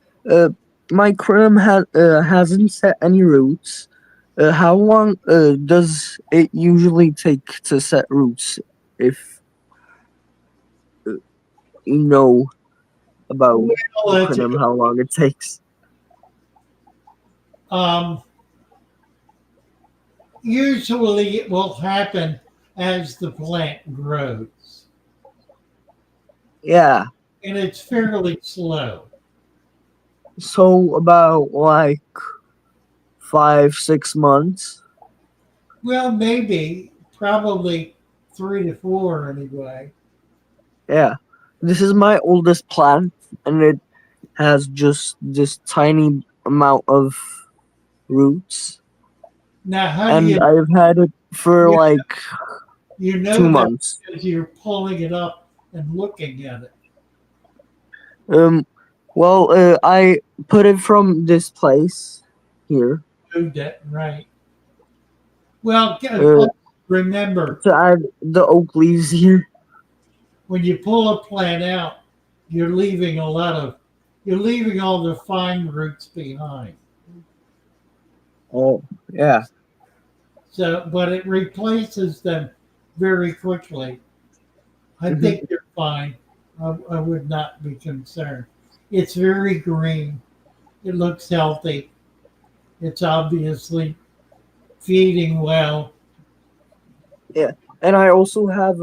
my crim hasn't set any roots. How long does it usually take to set roots? If uh, you know about well, the that's a crim, good. how long it takes? Um, Usually, it will happen as the plant grows, Yeah. and it's fairly slow. So about like 5, 6 months. Well, maybe, probably 3 to 4 anyway. Yeah. This is my oldest plant, and it has just this tiny amount of roots, Now, how do and I've had it for you like you two know that months. because you're pulling it up and looking at it? Um, well, I put it from this place here Moved it right. Well, uh, remember to add the oak leaves here. when you pull a plant out, you're leaving you're leaving all the fine roots behind. Oh, yeah. So, but it replaces them very quickly. I Hmm. think you're fine. I would not be concerned. It's very green. It looks healthy. It's obviously feeding well. Yeah, and I also have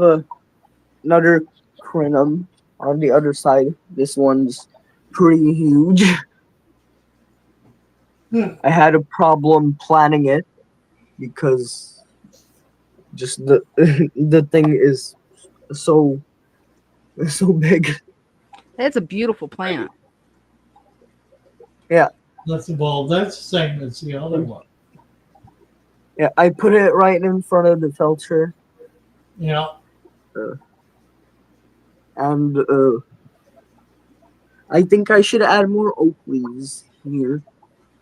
another crinum on the other side. This one's pretty huge. Hmm. I had a problem planning it because just the the thing is so so big. It's a beautiful plant. Yeah, That's the ball. That's the same as the other one. yeah. I put it right in front of the filter, Yeah. uh, and I think I should add more oak leaves here,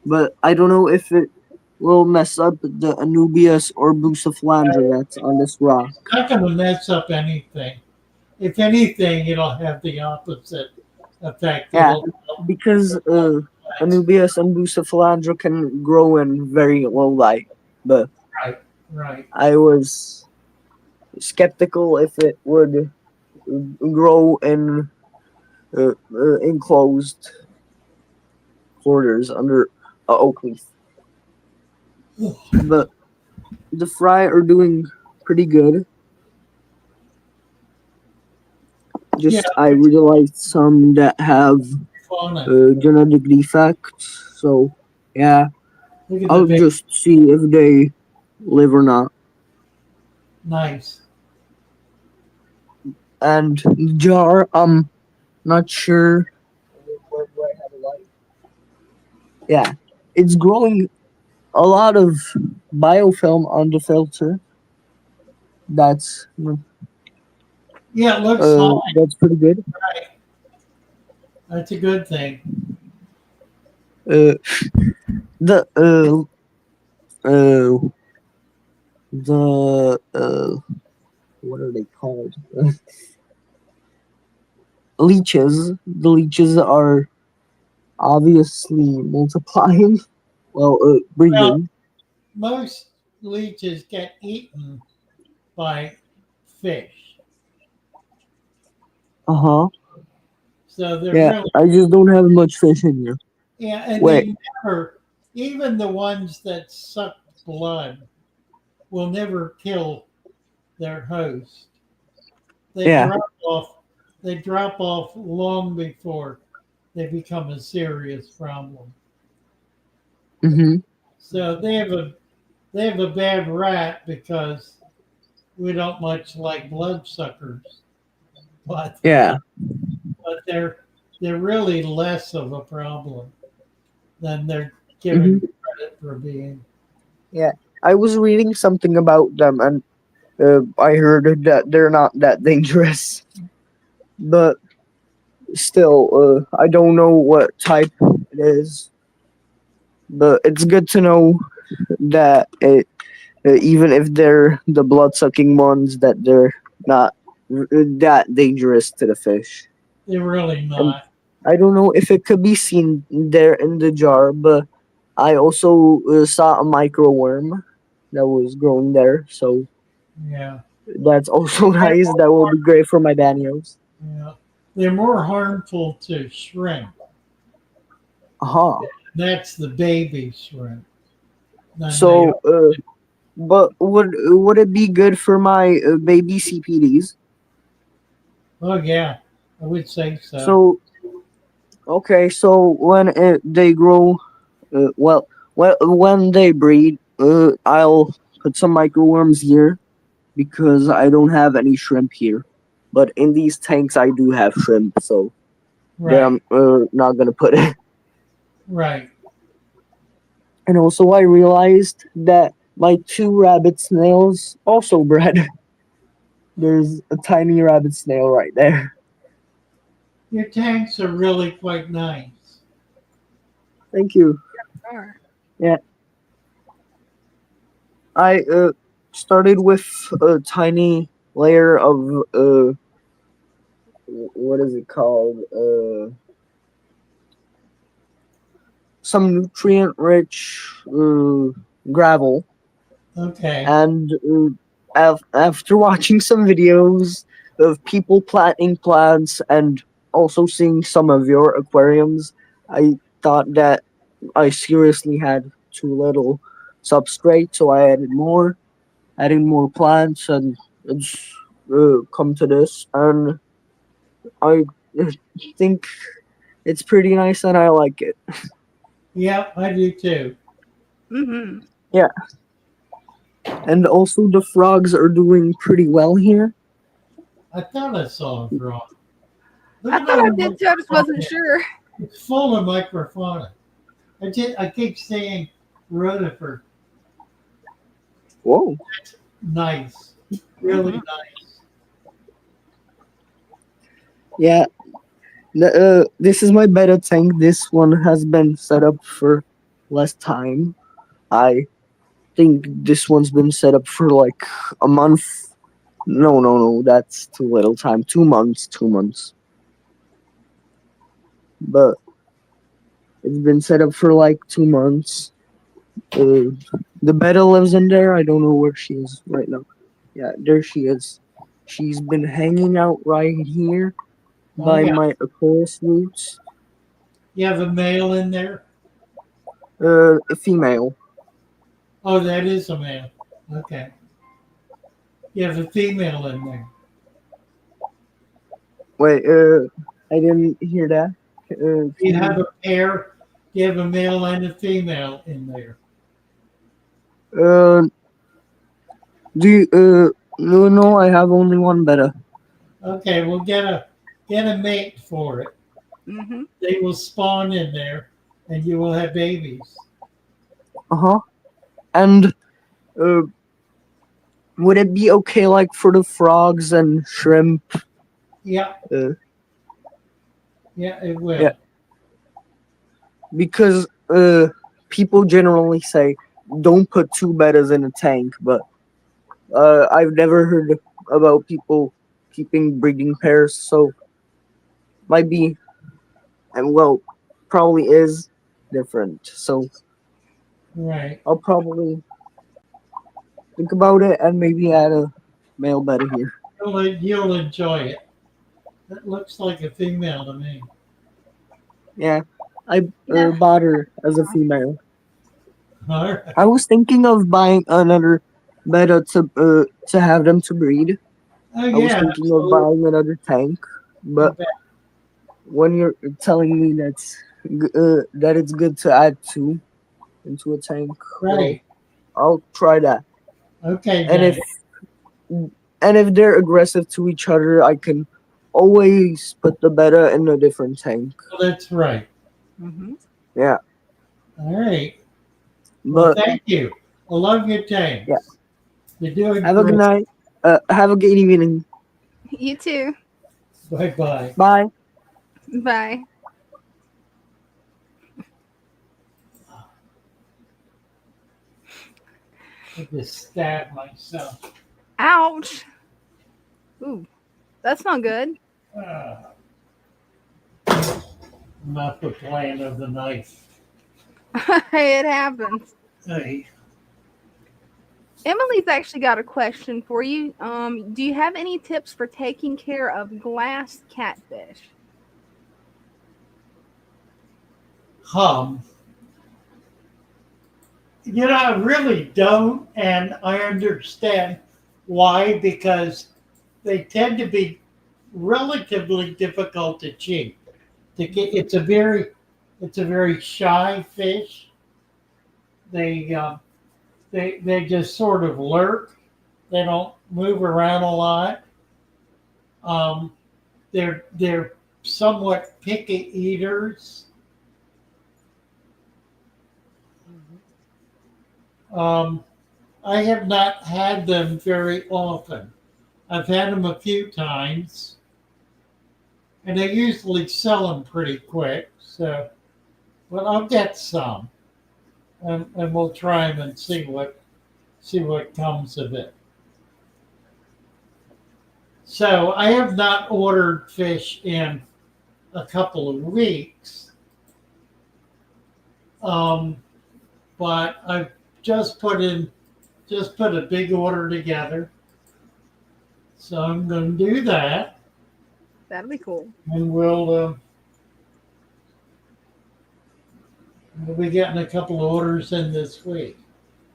but I don't know if it will mess up the Anubias or Bucephalandra that's on this rock. It's not going to mess up anything. If anything, it'll have the opposite effect. Yeah, It'll help because plants. Anubias and Bucephalandra can grow in very low light, but Right. Right. I was skeptical if it would grow in enclosed quarters under a oak leaf. But the fry are doing pretty good. Yeah. Just I really like some that have Fauna. genetic defects. So yeah, Look at the I'll big. just see if they live or not. Nice. And jar, not sure. Where do I have a light? Yeah, it's growing a lot of biofilm on the filter. That's Yeah, it looks fine. that's pretty good. Right. That's a good thing. Uh, the uh the what are they called? Leeches. The leeches are obviously multiplying. Well, Well, breeding. most leeches get eaten by fish, Uh huh. so they're Yeah, really I just don't have much fish in here. yeah, and Wait. they never even the ones that suck blood will never kill their host. They Yeah. drop off. They drop off long before they become a serious problem. Mhm. So they have a bad rap because we don't much like bloodsuckers, but Yeah. they're really less of a problem than they're Hmm. given credit for being. Yeah, I was reading something about them, and I heard that they're not that dangerous. But still, I don't know what type it is. But it's good to know that even if they're the blood sucking ones, that they're not that dangerous to the fish. They're really And not. I don't know if it could be seen there in the jar, but I also saw a micro worm that was growing there, so Yeah, that's also they're nice. That will more, be great for my Daniels. yeah, they're more harmful to shrimp. Uh-huh. That's the baby shrimp than they are. So, but would it be good for my baby CPDs? Oh yeah, I would say so. So, okay, so when they grow, when they breed, I'll put some microworms here because I don't have any shrimp here. But in these tanks, I do have shrimp, so there Right, I'm not gonna put it. right. And also, I realized that my two rabbit snails also bred. There's a tiny rabbit snail right there. Your tanks are really quite nice. Thank you. Are. Yeah, I started with a tiny layer of what is it called? Some nutrient rich gravel, Okay, and after watching some videos of people planting plants and also seeing some of your aquariums, I thought that I seriously had too little substrate, so I added more plants, and it's come to this, and I think it's pretty nice, and I like it. yeah, I do too. Mm-hmm. Yeah, and also the frogs are doing pretty well here. I thought I saw a frog. Look I at thought I all did the too. I just wasn't microfauna. sure. It's full of microfauna. I keep saying rotifer. Whoa. Nice, really Mm-hmm. nice. Yeah, this is my beta tank. This one has been set up for less time. I think this one's been set up for like a month. No, no, no, that's too little time. 2 months, 2 months. But it's been set up for like 2 months. Uh, the beta lives in there. I don't know where she is right now. Yeah, there she is. She's been hanging out right here Oh by yeah, my Aquarius roots. you have a male in there. A female. Oh, that is a male. Okay, you have a female in there. Wait, I didn't hear that. You Can have a pair. You have a male and a female in there. do you, no, no, I have only one beta. Okay, we'll get a mate for it. Mm-hmm. They will spawn in there, and you will have babies. Uh huh. And uh, would it be okay, like for the frogs and shrimp? Yeah, Uh, yeah, it yeah, will. because people generally say don't put two betas in a tank, but I've never heard about people keeping breeding pairs, so might be, and well, probably is different. So Right. I'll probably think about it and maybe add a male beta here. You'll enjoy it. That looks like a female to me. Yeah, I Yeah. bought her as a female. All right. I was thinking of buying another beta to have them to breed. Oh I was yeah, thinking of absolutely. buying another tank, You but bet. when you're telling me that it's good to add two into a tank, well, Right. I'll try that. Okay, And Danny. if they're aggressive to each other, I can always put the betta in a different tank. Well, that's right. Mm-hmm. Yeah, All right. Well, but thank you. I love your yeah. tanks. You're doing Have a good great. night. Have a good evening. You too. Bye bye. Bye. Bye. I just stabbed myself. Ouch. Ooh, that's not good. Ah, not the plan of the knife. It happens. Hey. Emily's actually got a question for you. Do you have any tips for taking care of glass catfish? Hum. I really don't, and I understand why, because they tend to be relatively difficult to cheat. It's a very shy fish. They they just sort of lurk. They don't move around a lot. Um, they're somewhat picky eaters. Um, I have not had them very often. I've had them a few times, and they usually sell them pretty quick. So, but I'll get some, and we'll try them and see what comes of it. So I have not ordered fish in a couple of weeks, um, but I've just put a big order together. So I'm going to do that, That'd be cool. and we'll be getting a couple of orders in this week.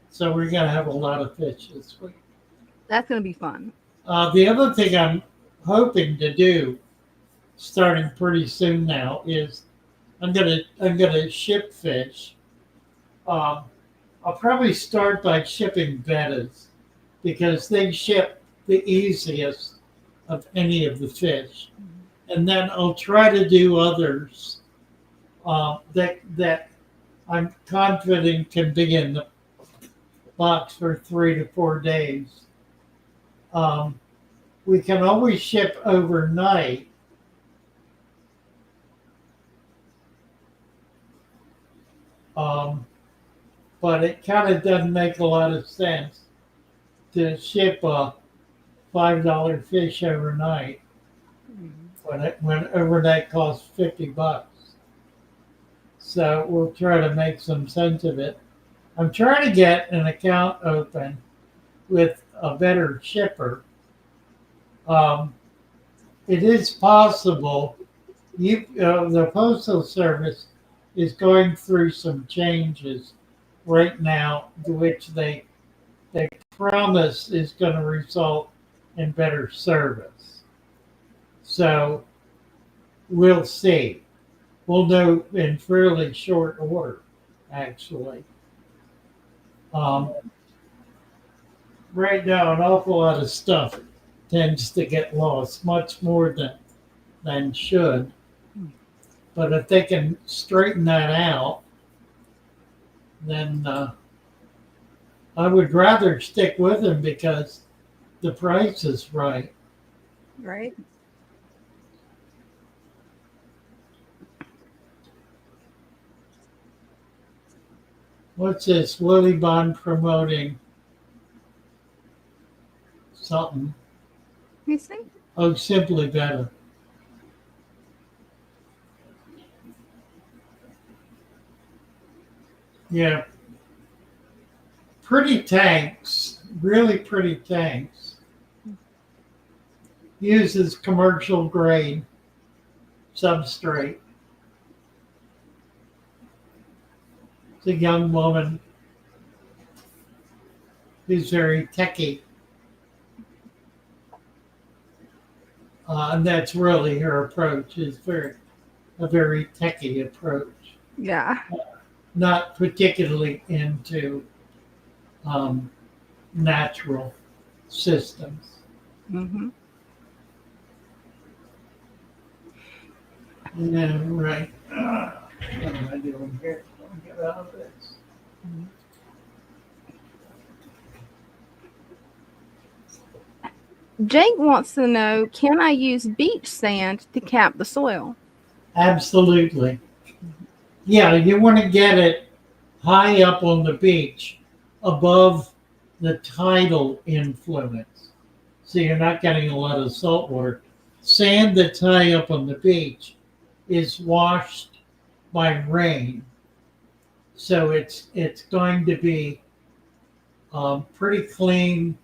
So we're going to have a lot of fish this week. That's gonna be fun. The other thing I'm hoping to do, starting pretty soon now, is I'm gonna ship fish. Um, I'll probably start by shipping bettas because they ship the easiest of any of the fish, and then I'll try to do others that I'm confident can be in the box for 3 to 4 days. Um, we can always ship overnight. Um, but it kind of doesn't make a lot of sense to ship a $5 fish overnight when overnight costs $50. So we'll try to make some sense of it. I'm trying to get an account open with a better shipper. Um, it is possible. The postal service is going through some changes right now, which they promise is going to result in better service. So we'll see. We'll know in fairly short order, actually. Um, right now, an awful lot of stuff tends to get lost, much more than should. But if they can straighten that out, then I would rather stick with them because the price is right. Right? What's this? Willie Bond promoting something. You see? Oh, simply better. Yeah. Pretty tanks, really pretty tanks. Uses commercial grade substrate. It's a young woman who's very techy. And that's really her approach, is a very techy approach. Yeah. Not particularly into natural systems. Mm-hmm. Yeah, right. What am I doing here? Let me get out of this. Jake wants to know, can I use beach sand to cap the soil? Absolutely. Yeah, you want to get it high up on the beach above the tidal influence. So you're not getting a lot of salt water. Sand that's high up on the beach is washed by rain. So it's going to be pretty clean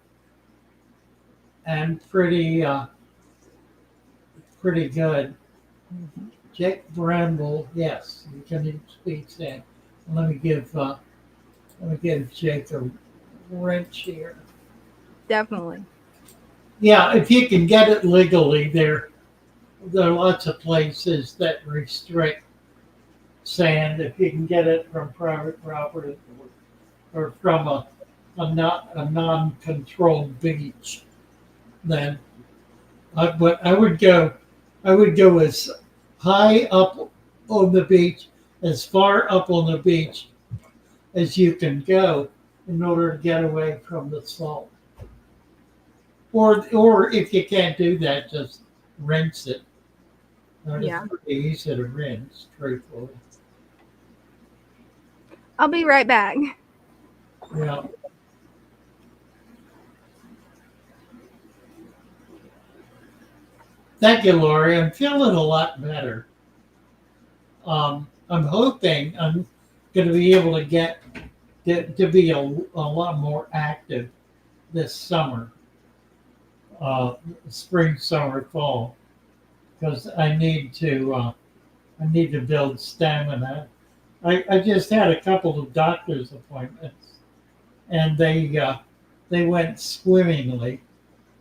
and pretty good. Jake Bramble, yes, you can use beach sand. Let me give Jake a wrench here. Definitely. Yeah, if you can get it legally, there are lots of places that restrict sand. If you can get it from private property or from a non-controlled beach, then I would go as high up on the beach, as far up on the beach as you can go in order to get away from the salt. Or if you can't do that, just rinse it. Yeah. It's pretty easy to rinse, truthfully. I'll be right back. Yeah. Thank you, Lori. I'm feeling a lot better. I'm hoping I'm going to be able to get to be a lot more active this summer, spring, summer, fall, because I need to build stamina. I just had a couple of doctor's appointments, and they went swimmingly.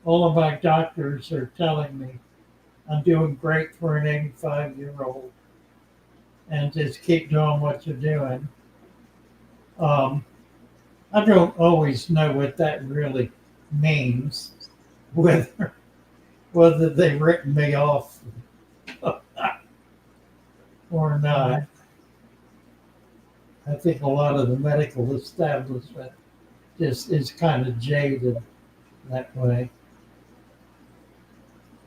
All of my doctors are telling me I'm doing great for an 85-year-old, and just keep doing what you're doing. Um, I don't always know what that really means, whether they've written me off or not. I think a lot of the medical establishment just is kind of jaded that way.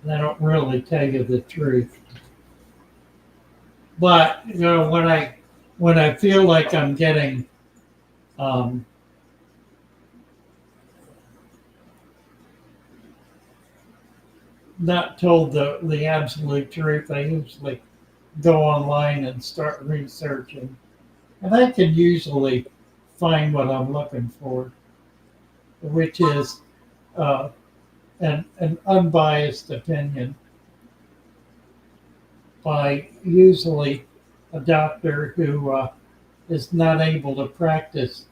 They don't really tell you the truth. But when I feel like I'm getting um, not told the absolute truth, I usually go online and start researching, and I can usually find what I'm looking for, which is uh, an unbiased opinion by usually a doctor who is not able to practice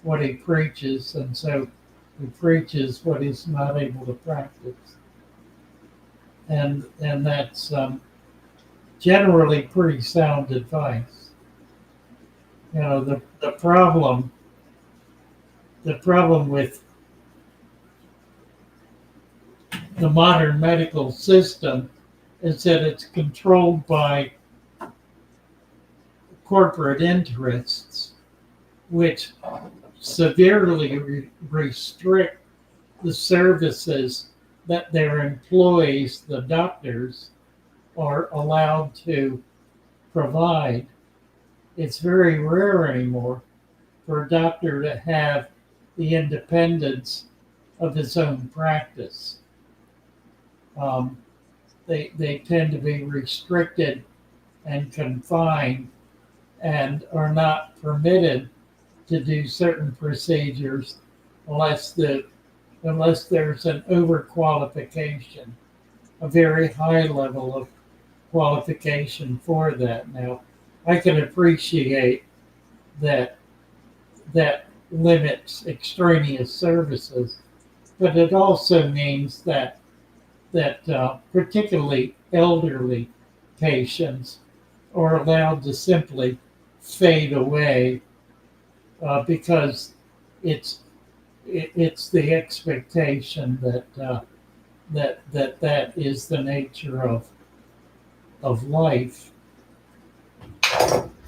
what he preaches, and so he preaches what he's not able to practice, and that's generally pretty sound advice. You know, the problem with the modern medical system is that it's controlled by corporate interests, which severely restrict the services that their employees, the doctors, are allowed to provide. It's very rare anymore for a doctor to have the independence of his own practice. Um, they tend to be restricted and confined and are not permitted to do certain procedures unless there's an overqualification, a very high level of qualification for that. Now, I can appreciate that limits extraneous services, but it also means that particularly elderly patients are allowed to simply fade away because it's the expectation that is the nature of life.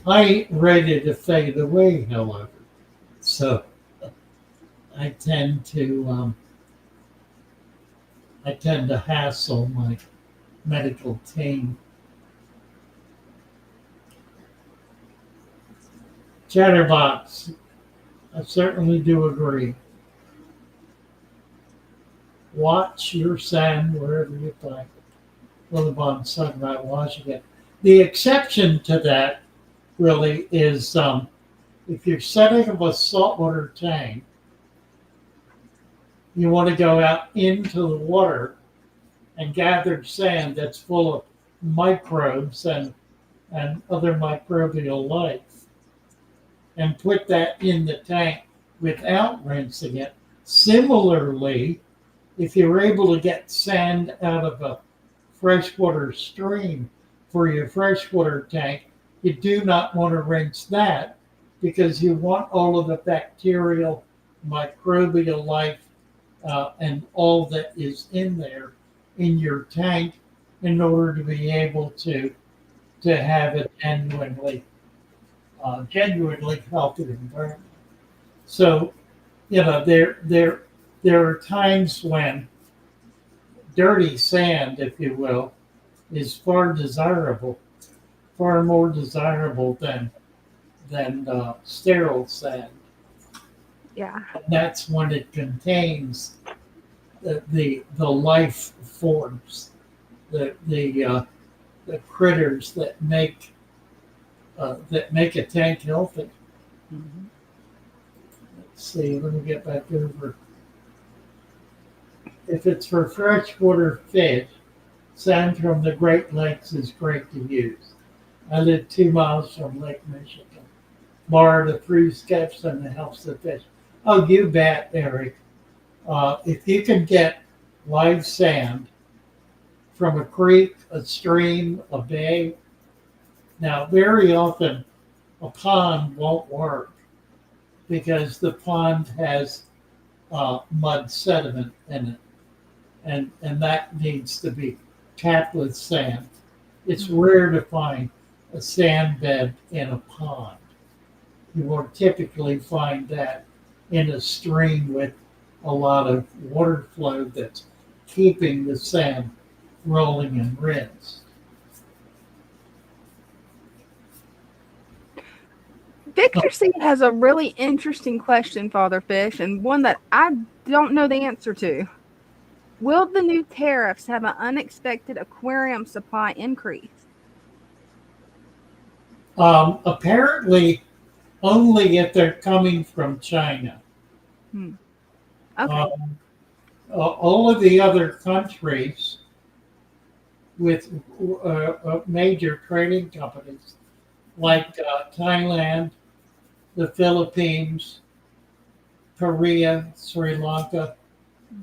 I ain't ready to fade away, however. So I tend to hassle my medical team. Chatterbox, I certainly do agree. Watch your sand wherever you find it. Willabon talking about washing it. The exception to that really is if you're setting up a saltwater tank, you want to go out into the water and gather sand that's full of microbes and other microbial life and put that in the tank without rinsing it. Similarly, if you're able to get sand out of a freshwater stream for your freshwater tank, you do not want to rinse that because you want all of the bacterial, microbial life, and all that is in there in your tank in order to be able to have a genuinely healthy environment. So, there are times when dirty sand, if you will, is far more desirable than sterile sand. Yeah. And that's when it contains the life forms, the critters that make a tank healthy. Mm-hmm. Let's see. Let me get back over. If it's for freshwater fish, sand from the Great Lakes is great to use. I live 2 miles from Lake Michigan. Borrow the free skips and it helps the fish. Oh, you bet, Eric. If you can get live sand from a creek, a stream, a bay, now very often a pond won't work because the pond has mud sediment in it, and that needs to be capped with sand. It's rare to find a sand bed in a pond. You will typically find that in a stream with a lot of water flow that's keeping the sand rolling and rinsed. Victor C has a really interesting question, Father Fish, and one that I don't know the answer to. Will the new tariffs have an unexpected aquarium supply increase? Apparently, only if they're coming from China. Okay. All of the other countries with major trading companies like Thailand, the Philippines, Korea, Sri Lanka,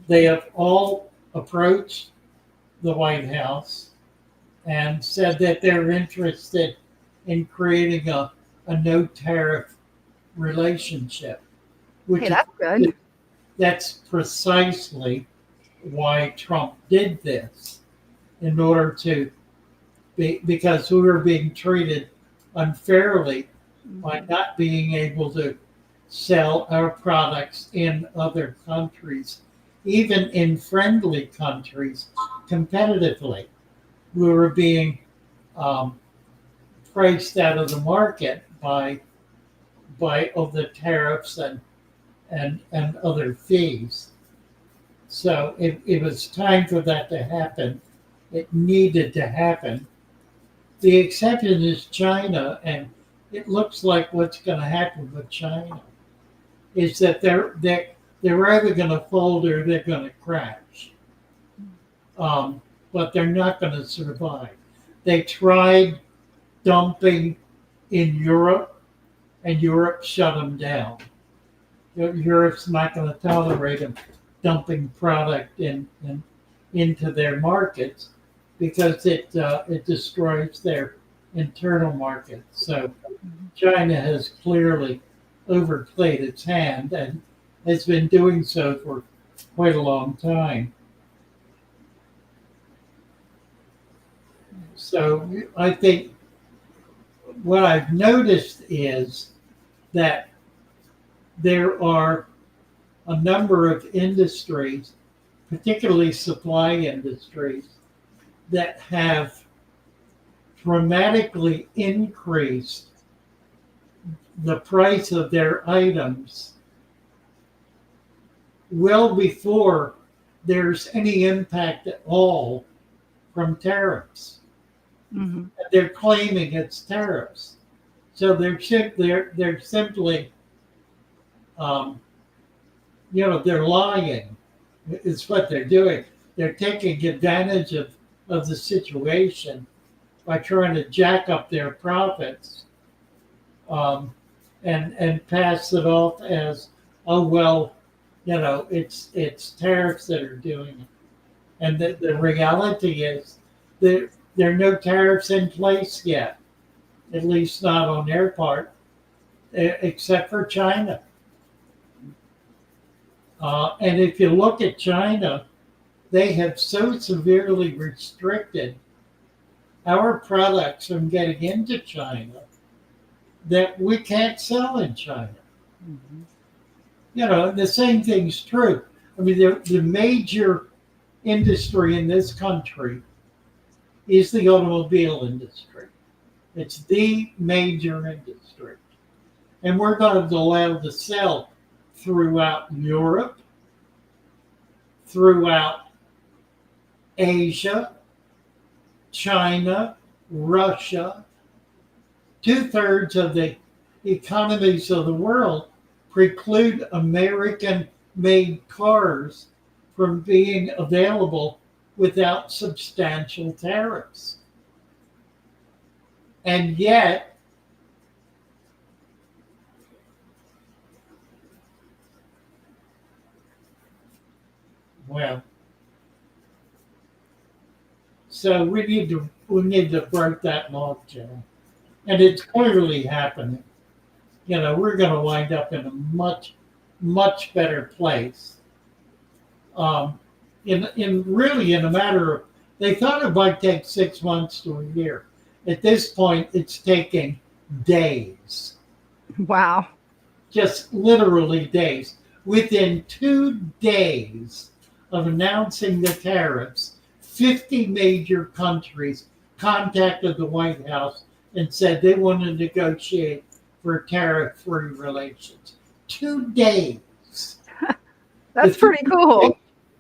they have all approached the White House and said that they're interested in creating a no tariff relationship, which Hey, that's good. that's precisely why Trump did this, in order to because we were being treated unfairly by not being able to sell our products in other countries, even in friendly countries, competitively. We were being priced out of the market by of the tariffs and other fees. So it was time for that to happen. It needed to happen. The exception is China, and it looks like what's going to happen with China is that they're either going to fold or they're going to crash. But they're not going to survive. They tried dumping in Europe, and Europe shut them down. Europe's not going to tolerate them dumping product into their markets because it destroys their internal market. So China has clearly overplayed its hand and has been doing so for quite a long time. So I think what I've noticed is that there are a number of industries, particularly supply industries, that have dramatically increased the price of their items well before there's any impact at all from tariffs. Mm-hmm. They're claiming it's tariffs, so they're simply, they're lying. It's what they're doing. They're taking advantage of the situation by trying to jack up their profits, and pass it off as, oh well, it's tariffs that are doing it. And the reality is there are no tariffs in place yet, at least not on their part, except for China. And if you look at China, they have so severely restricted our products from getting into China that we can't sell in China. Mm-hmm. The same thing's true. I mean, the major industry in this country is the automobile industry. It's the major industry. And we're going to be allowed to sell throughout Europe, throughout Asia, China, Russia. 2/3 of the economies of the world preclude American-made cars from being available without substantial tariffs. And yet, well, so we need to break that logjam, and it's clearly happening. We're going to wind up in a much better place. In a matter of, they thought it might take 6 months to a year. At this point, it's taking days. Wow. Just literally days. Within 2 days of announcing the tariffs, 50 major countries contacted the White House and said they want to negotiate for tariff-free relations. 2 days. That's pretty cool.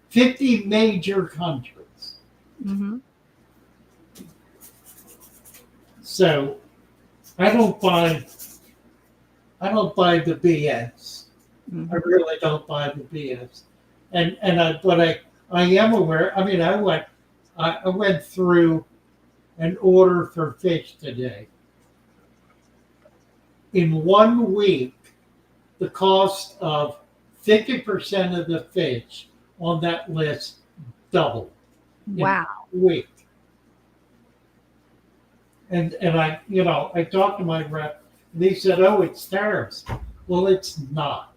50 major countries. Mm-hmm. So I don't buy the BS. Mm-hmm. I really don't buy the BS. But I am aware. I mean, I went through an order for fish today. In 1 week, the cost of 50% of the fish on that list doubled. Wow. In 1 week. And I talked to my rep, and he said, "Oh, it's tariffs." Well, it's not.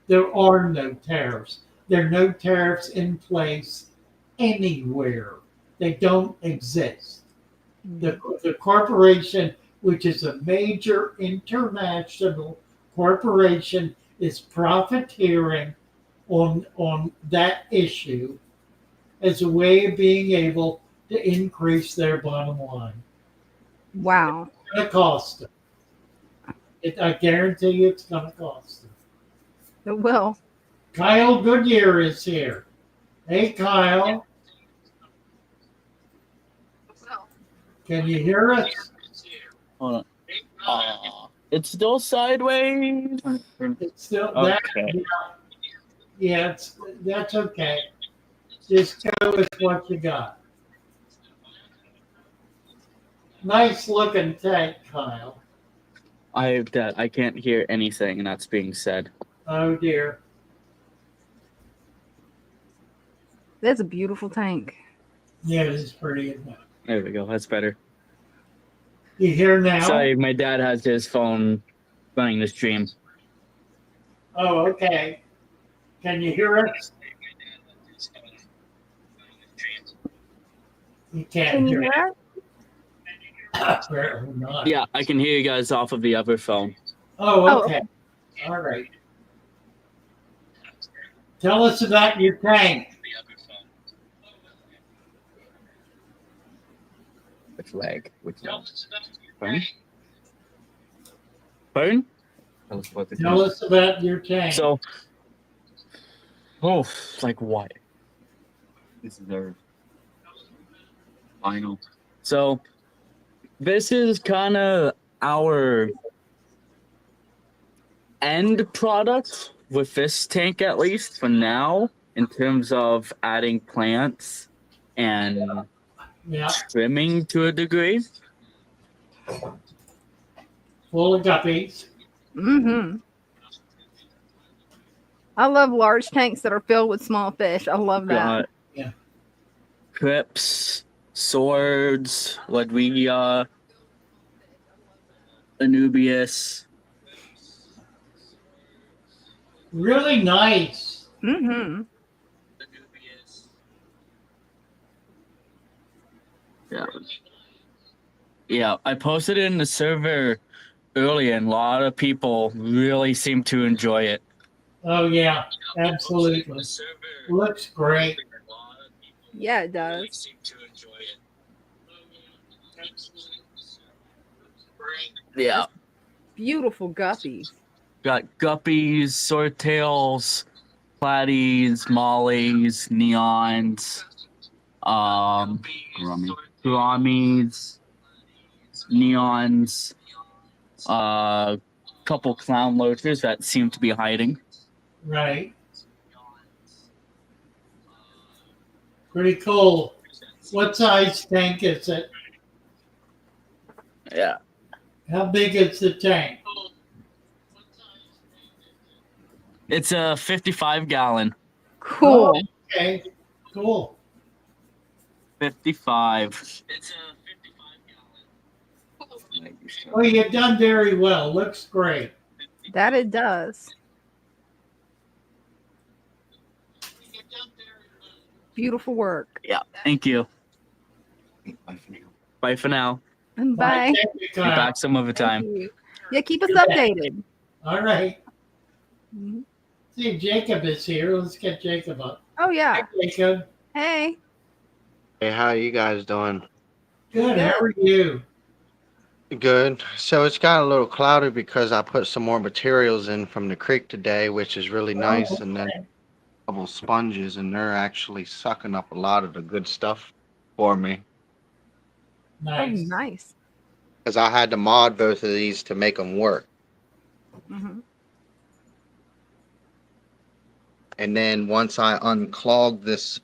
There are no tariffs. There are no tariffs in place anywhere. They don't exist. The corporation, which is a major international corporation, is profiteering on that issue as a way of being able to increase their bottom line. Wow. It's going to cost them. I guarantee you it's going to cost them. It will. Kyle Goodyear is here. Hey, Kyle. Can you hear us? Hold on. It's still sideways. It's still Okay. that's okay. Just go with what you got. Nice looking tank, Kyle. I can't hear anything that's being said. Oh dear. That's a beautiful tank. Yeah, it is pretty enough. There we go. That's better. You hear now? Sorry, my dad has his phone running the stream. Oh, okay. Can you hear us? You can't Can you hear hear us. it? Apparently not. Yeah, I can hear you guys off of the other phone. Oh, okay. All right. Tell us about your tank. Which leg? Which leg? Phone? Phone? Tell us about your tank. So, oh, like what? This is their final. So, this is kind of our end product with this tank, at least for now, in terms of adding plants and Yeah, trimming to a degree. full of guppies. Mm-hmm. I love large tanks that are filled with small fish. I love that. Got Yeah. crips, swords, Ladwigia, Anubius. Really nice. Mm-hmm. Yeah. Yeah, I posted it in the server earlier, and a lot of people really seem to enjoy it. Oh, yeah, absolutely. Looks great. Yeah, it does. Yeah. Beautiful guppies. Got guppies, swordtails, platies, mollies, neons, gouramis, neons, couple clown loachers that seem to be hiding. Right. Pretty cool. What size tank is it? Yeah. How big is the tank? It's a 55-gallon. Cool. Oh, okay, cool. 55. Well, you've done very well. Looks great. That it does. Beautiful work. Yeah. Thank you. Bye for now. And bye. Be back some other Thank time. you. Yeah, keep us updated. All right. Mhm. See, Jacob is here. Let's get Jacob up. Oh yeah. Hi, Jacob. Hey. Hey, how you guys doing? Good. How are you? Good. So it's got a little cloudy because I put some more materials in from the creek today, which is really nice, Oh, and then a couple sponges, and they're actually sucking up a lot of the good stuff for me. nice. Oh, nice. Because I had to mod both of these to make them work. Mm-hmm. And then once I unclogged this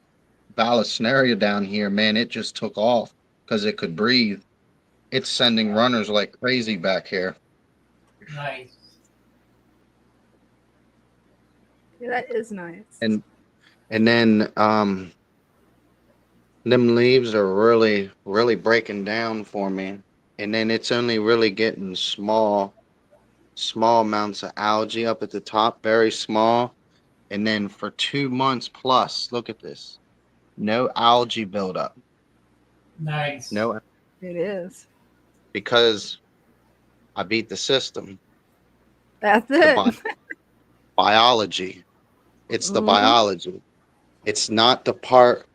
balustrade down here, man, it just took off because it could breathe. It's sending runners like crazy back here. Nice. Yeah, that is nice. And then them leaves are really breaking down for me. And then it's only really getting small amounts of algae up at the top, very small. And then for 2 months plus, look at this. No algae buildup. Nice. No, It is. because I beat the system. That's The it. biology. It's the Mhm. biology. It's not the part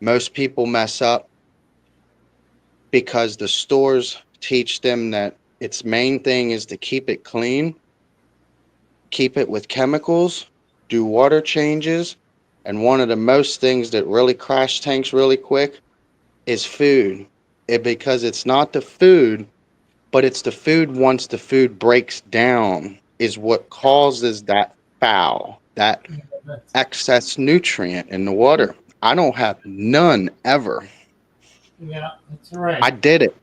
most people mess up because the stores teach them that its main thing is to keep it clean, keep it with chemicals, do water changes, and one of the most things that really crash tanks really quick is food. Because it's not the food, but it's the food once the food breaks down is what causes that foul, that That's- excess nutrient in the water. I don't have none ever. Yeah, that's right. I did it.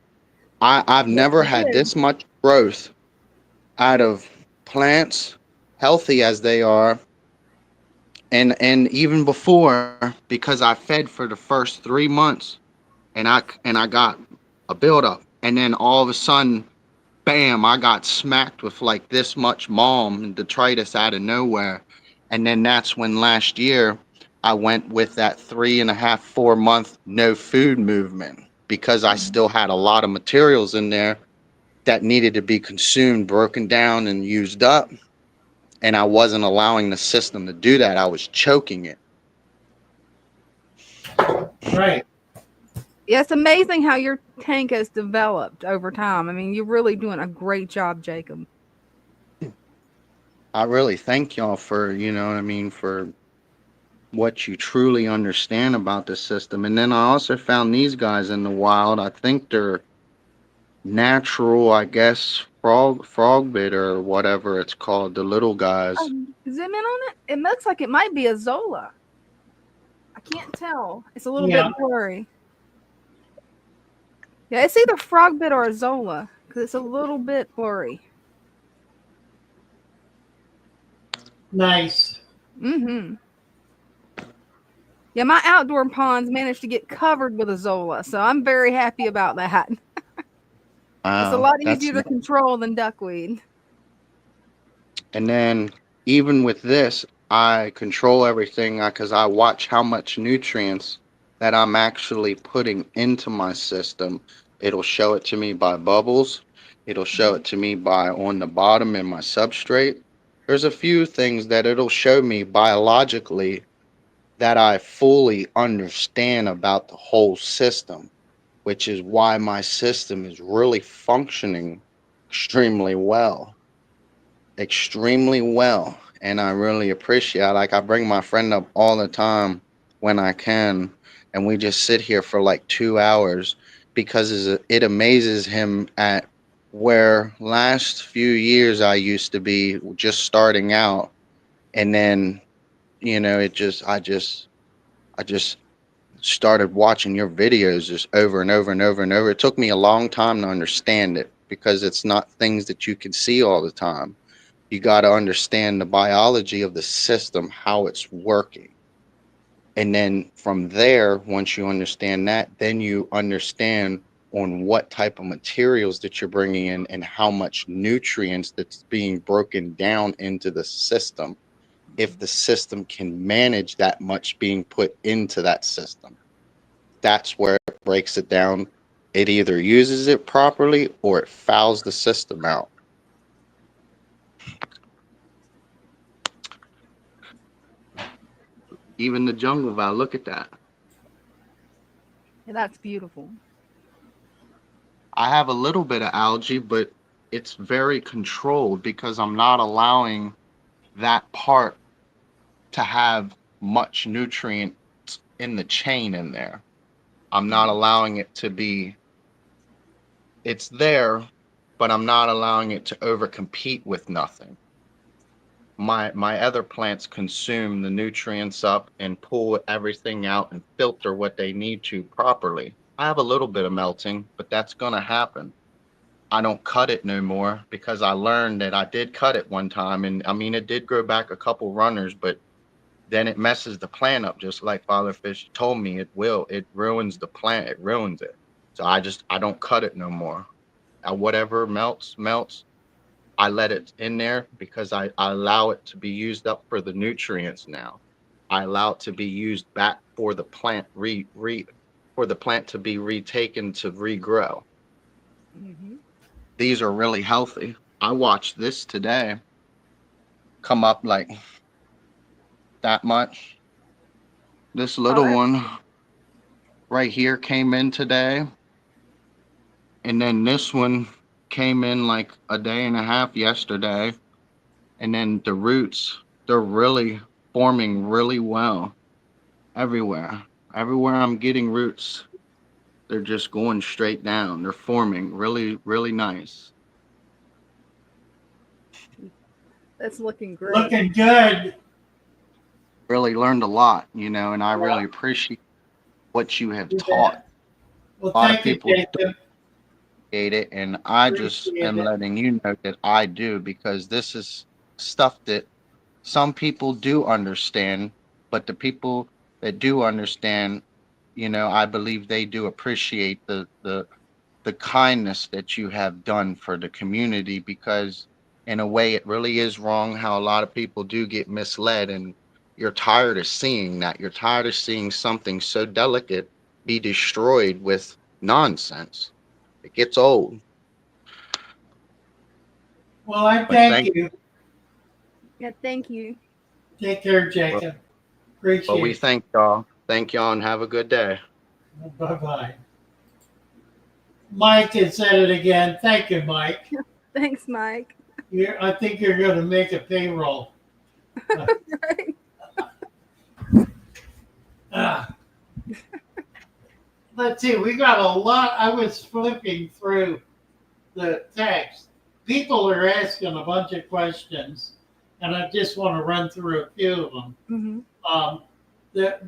I've Yes, never you had did. this much growth out of plants, healthy as they are, and even before, because I fed for the first 3 months, and I got a buildup, and then all of a sudden, bam! I got smacked with like this much malm and detritus out of nowhere, and then that's when last year I went with that 3.5, 4 month no food movement because I still had a lot of materials in there that needed to be consumed, broken down, and used up. And I wasn't allowing the system to do that. I was choking it. Right. Yeah, it's amazing how your tank has developed over time. I mean, you're really doing a great job, Jacob. I really thank y'all for, you know what I mean, for what you truly understand about the system. And then I also found these guys in the wild. I think they're natural, I guess, frog bit or whatever it's called, the little guys. Zoom in on it. It looks like it might be a Zola. I can't tell. It's a little Yeah. bit blurry. Yeah, it's either frog bit or a Zola because it's a little bit blurry. Nice. Mm-hmm. Yeah, my outdoor ponds managed to get covered with a Zola, so I'm very happy about that. It's a Wow, lot that's easier to control than duckweed. and then even with this, I control everything because I watch how much nutrients that I'm actually putting into my system. It'll show it to me by bubbles. It'll show it to me by on the bottom in my substrate. There's a few things that it'll show me biologically that I fully understand about the whole system, which is why my system is really functioning extremely well. Extremely well. And I really appreciate it. Like I bring my friend up all the time when I can, and we just sit here for like 2 hours because it amazes him at where last few years I used to be just starting out, and then I just started watching your videos just over and over and over and over. It took me a long time to understand it because it's not things that you can see all the time. You got to understand the biology of the system, how it's working. And then from there, once you understand that, then you understand on what type of materials that you're bringing in and how much nutrients that's being broken down into the system, if the system can manage that much being put into that system. That's where it breaks it down. It either uses it properly or it fouls the system out. Even the jungle vow, look at that. Yeah, that's beautiful. I have a little bit of algae, but it's very controlled because I'm not allowing that part to have much nutrient in the chain in there. I'm not allowing it to be, it's there, but I'm not allowing it to overcompete with nothing. My other plants consume the nutrients up and pull everything out and filter what they need to properly. I have a little bit of melting, but that's going to happen. I don't cut it no more because I learned that I did cut it one time, and I mean it did grow back a couple runners, but then it messes the plant up just like Father Fish told me it will. It ruins the plant. It ruins it. So I don't cut it no more. Whatever melts, melts. I let it in there because I allow it to be used up for the nutrients now. I allow it to be used back for the plant for the plant to be retaken to regrow. Mm-hmm. These are really healthy. I watched this today come up like that much. This little one right here came in today, and then this one came in like a day and a half yesterday, and then the roots, they're really forming really well everywhere. Everywhere I'm getting roots, they're just going straight down. They're forming really, really nice. That's looking great. Looking good. Really learned a lot, and I Yeah. really appreciate what you have You taught. bet. Well, A lot of thank you, people Jacob. appreciate it, and I just Appreciate am it. letting you know that I do because this is stuff that some people do understand, but the people that do understand, I believe they do appreciate the kindness that you have done for the community because in a way it really is wrong how a lot of people do get misled, and you're tired of seeing that. You're tired of seeing something so delicate be destroyed with nonsense. It gets old. Well, I But thank you. Yeah, thank you. Take care, Jacob. we Appreciate thank y'all. Thank y'all and have a good day. it. Bye-bye. Mike has said it again. Thank you, Mike. Thanks, Mike. I think you're going to make a payroll. Right. Ah. Let's see. We got a lot. I was flipping through the text. People are asking a bunch of questions, and I just want to run through a few of them. Mm-hmm. The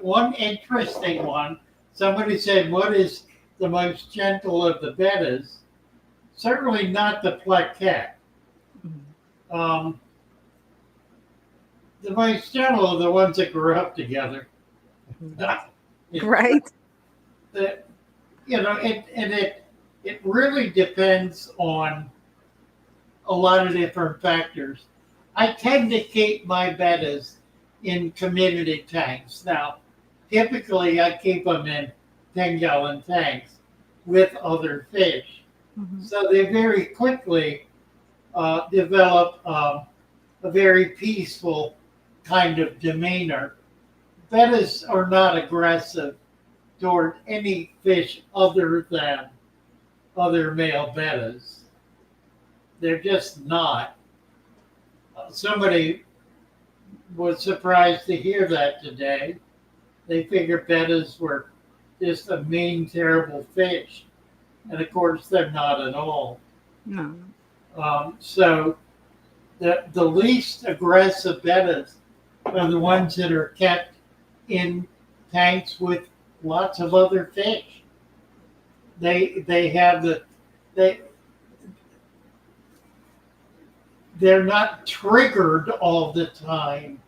one interesting one, somebody said, what is the most gentle of the bettas? Certainly not the plaquette. The most gentle are the ones that grew up together. Right. It really depends on a lot of different factors. I tend to keep my bettas in community tanks. Now, typically I keep them in 10-gallon tanks with other fish. Mm-hmm. So they very quickly develop a very peaceful kind of demeanor. Bettas are not aggressive toward any fish other than other male bettas. They're just not. Somebody was surprised to hear that today. They figured bettas were just a mean, terrible fish. And of course, they're not at all. No. So the least aggressive bettas are the ones that are kept in tanks with lots of other fish. They're not triggered all the time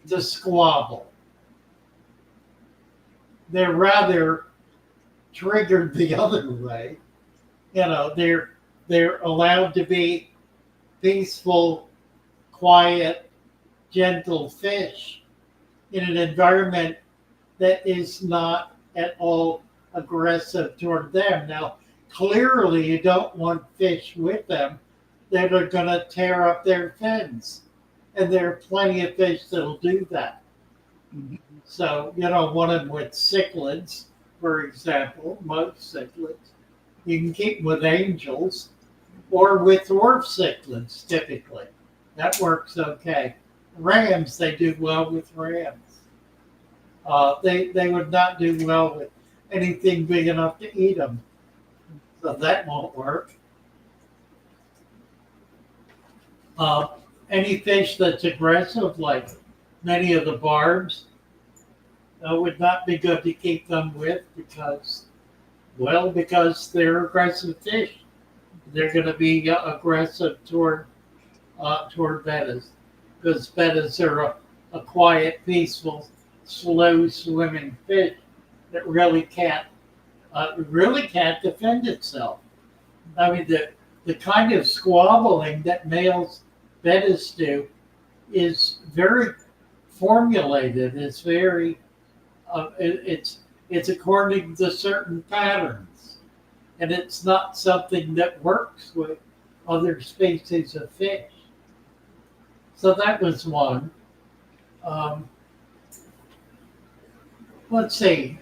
to squabble. They're rather triggered the other way. They're allowed to be peaceful, quiet, gentle fish in an environment that is not at all aggressive toward them. Now, clearly you don't want fish with them that are going to tear up their fins. And there are plenty of fish that'll do that. So you don't want them with cichlids, for example, most cichlids. You can keep them with angels or with dwarf cichlids, typically. That works okay. Rams, they do well with rams. They would not do well with anything big enough to eat them. So that won't work. Any fish that's aggressive, like many of the barbs, would not be good to keep them with because they're aggressive fish. They're going to be aggressive toward bettas because bettas are a quiet, peaceful, slow swimming fish that really can't defend itself. I mean, the kind of squabbling that males bettas do is very formulated. It's very it's according to certain patterns, and it's not something that works with other species of fish. So that was one. Let's see.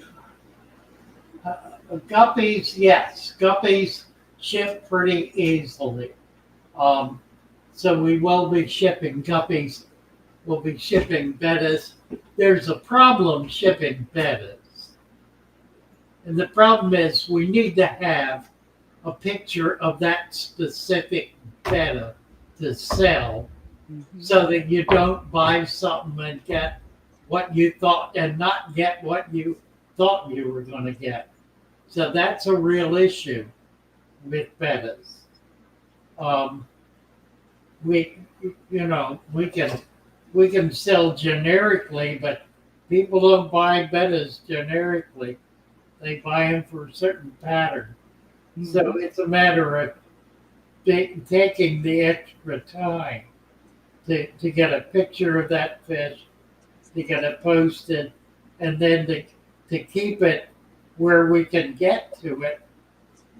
Guppies, yes, guppies ship pretty easily. So we will be shipping guppies. We'll be shipping bettas. There's a problem shipping bettas. And the problem is we need to have a picture of that specific betta to sell so that you don't buy something and get what you thought and not get what you thought you were going to get. So that's a real issue with bettas. We can sell generically, but people don't buy bettas generically. They buy them for a certain pattern. So it's a matter of taking the extra time to get a picture of that fish, to get it posted, and then to keep it where we can get to it,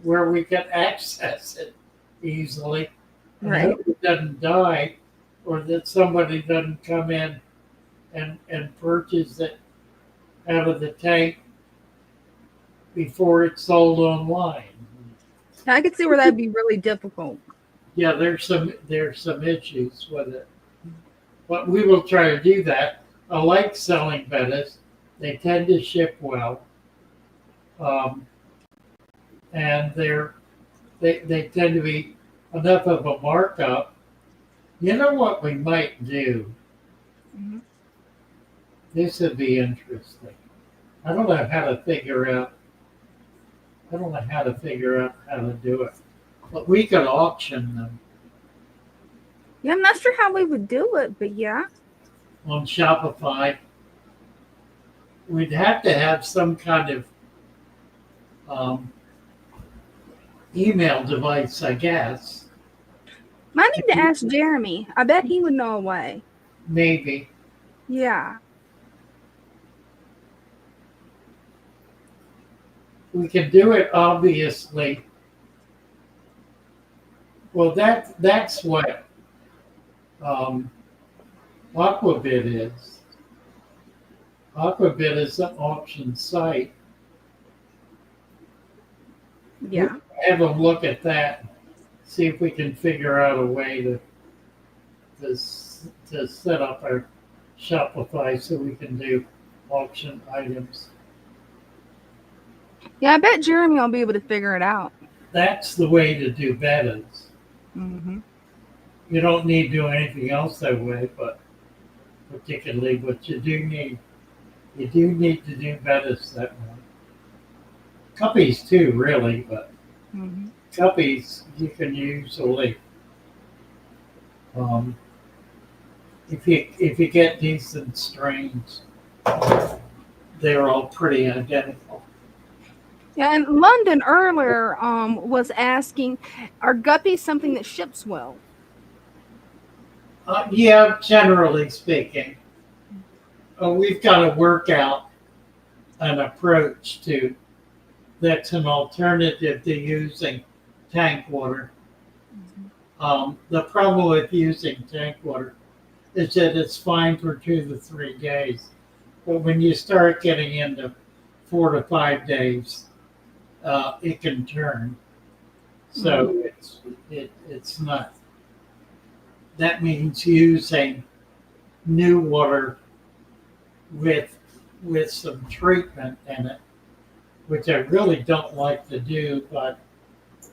where we can access it easily, and Right. hope it doesn't die, or that somebody doesn't come in and purchase it out of the tank before it's sold online. I could see where that'd be really difficult. Yeah, there's some issues with it, but we will try to do that. I like selling bettas; they tend to ship well, and they tend to be enough of a markup. You know what we might do? Mhm. This would be interesting. I don't know how to figure out. I don't know how to figure out how to do it, but we could auction them Yeah, I'm not sure how we would do it, but yeah. on Shopify. We'd have to have some kind of um, email device, I guess. Might need to ask Jeremy. I bet he would know a way. Maybe. Yeah. We can do it obviously. Well, that's what Aquabit is. Aquabit is an auction site. Yeah. Have them look at that, see if we can figure out a way to set up our Shopify so we can do auction items. Yeah, I bet Jeremy will be able to figure it out. That's the way to do bettas. Mm-hmm. You don't need to do anything else that way, but particularly what you do need to do bettas that way. Cuppies too, really, but Mm-hmm. cuppies you can usually if you get decent strains, they're all pretty identical. Yeah, and London earlier was asking, are guppies something that ships well? Yeah, generally speaking, we've got to work out an approach to that's an alternative to using tank water. The problem with using tank water is that it's fine for 2 to 3 days, but when you start getting into 4 to 5 days, it can turn. So it's not. That means using new water with some treatment in it, which I really don't like to do, but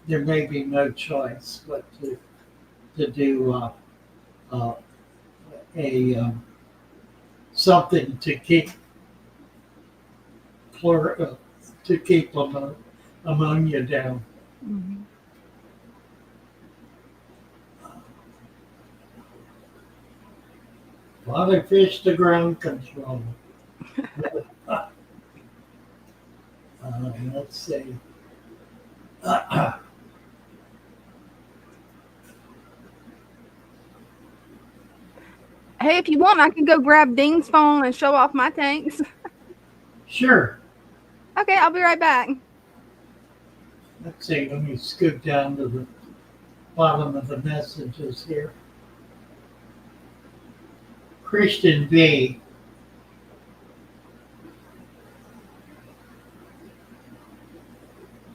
there may be no choice but to do something to keep ammonia down. Mm-hmm. Father Fish to ground control. Let's see. Hey, if you want, I can go grab Dean's phone and show off my tanks. Sure. Okay, I'll be right back. Let's see. Let me scoot down to the bottom of the messages here. Christian B.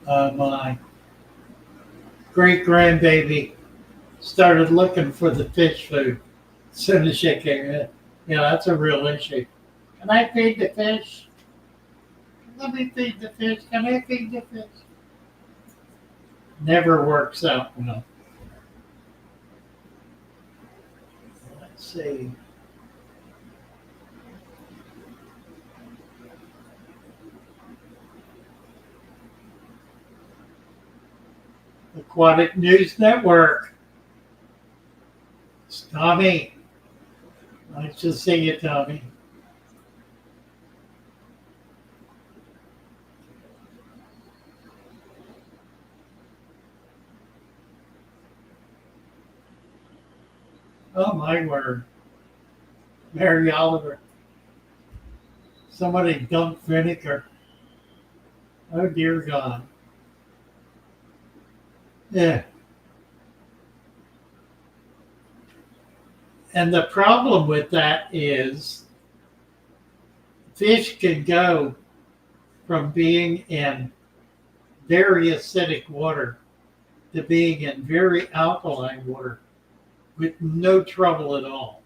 My great grandbaby started looking for the fish food as soon as she came in. Yeah, that's a real issue. Can I feed the fish? Let me feed the fish. Can I feed the fish? Never works out well. Let's see. Aquatic News Network. It's Tommy. Nice to see you, Tommy. Oh, my word. Mary Oliver. Somebody dumped vinegar Oh, dear God. Yeah. And the problem with that is fish can go from being in very acidic water to being in very alkaline water with no trouble at all.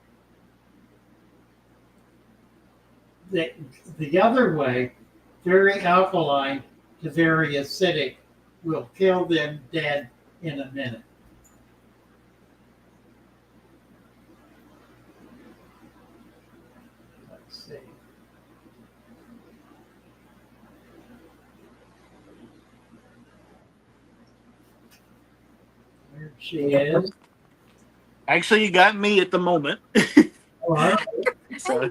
The other way, very alkaline to very acidic, will kill them dead in a minute. Let's see. There she is. Actually, you got me at the moment. All right. So,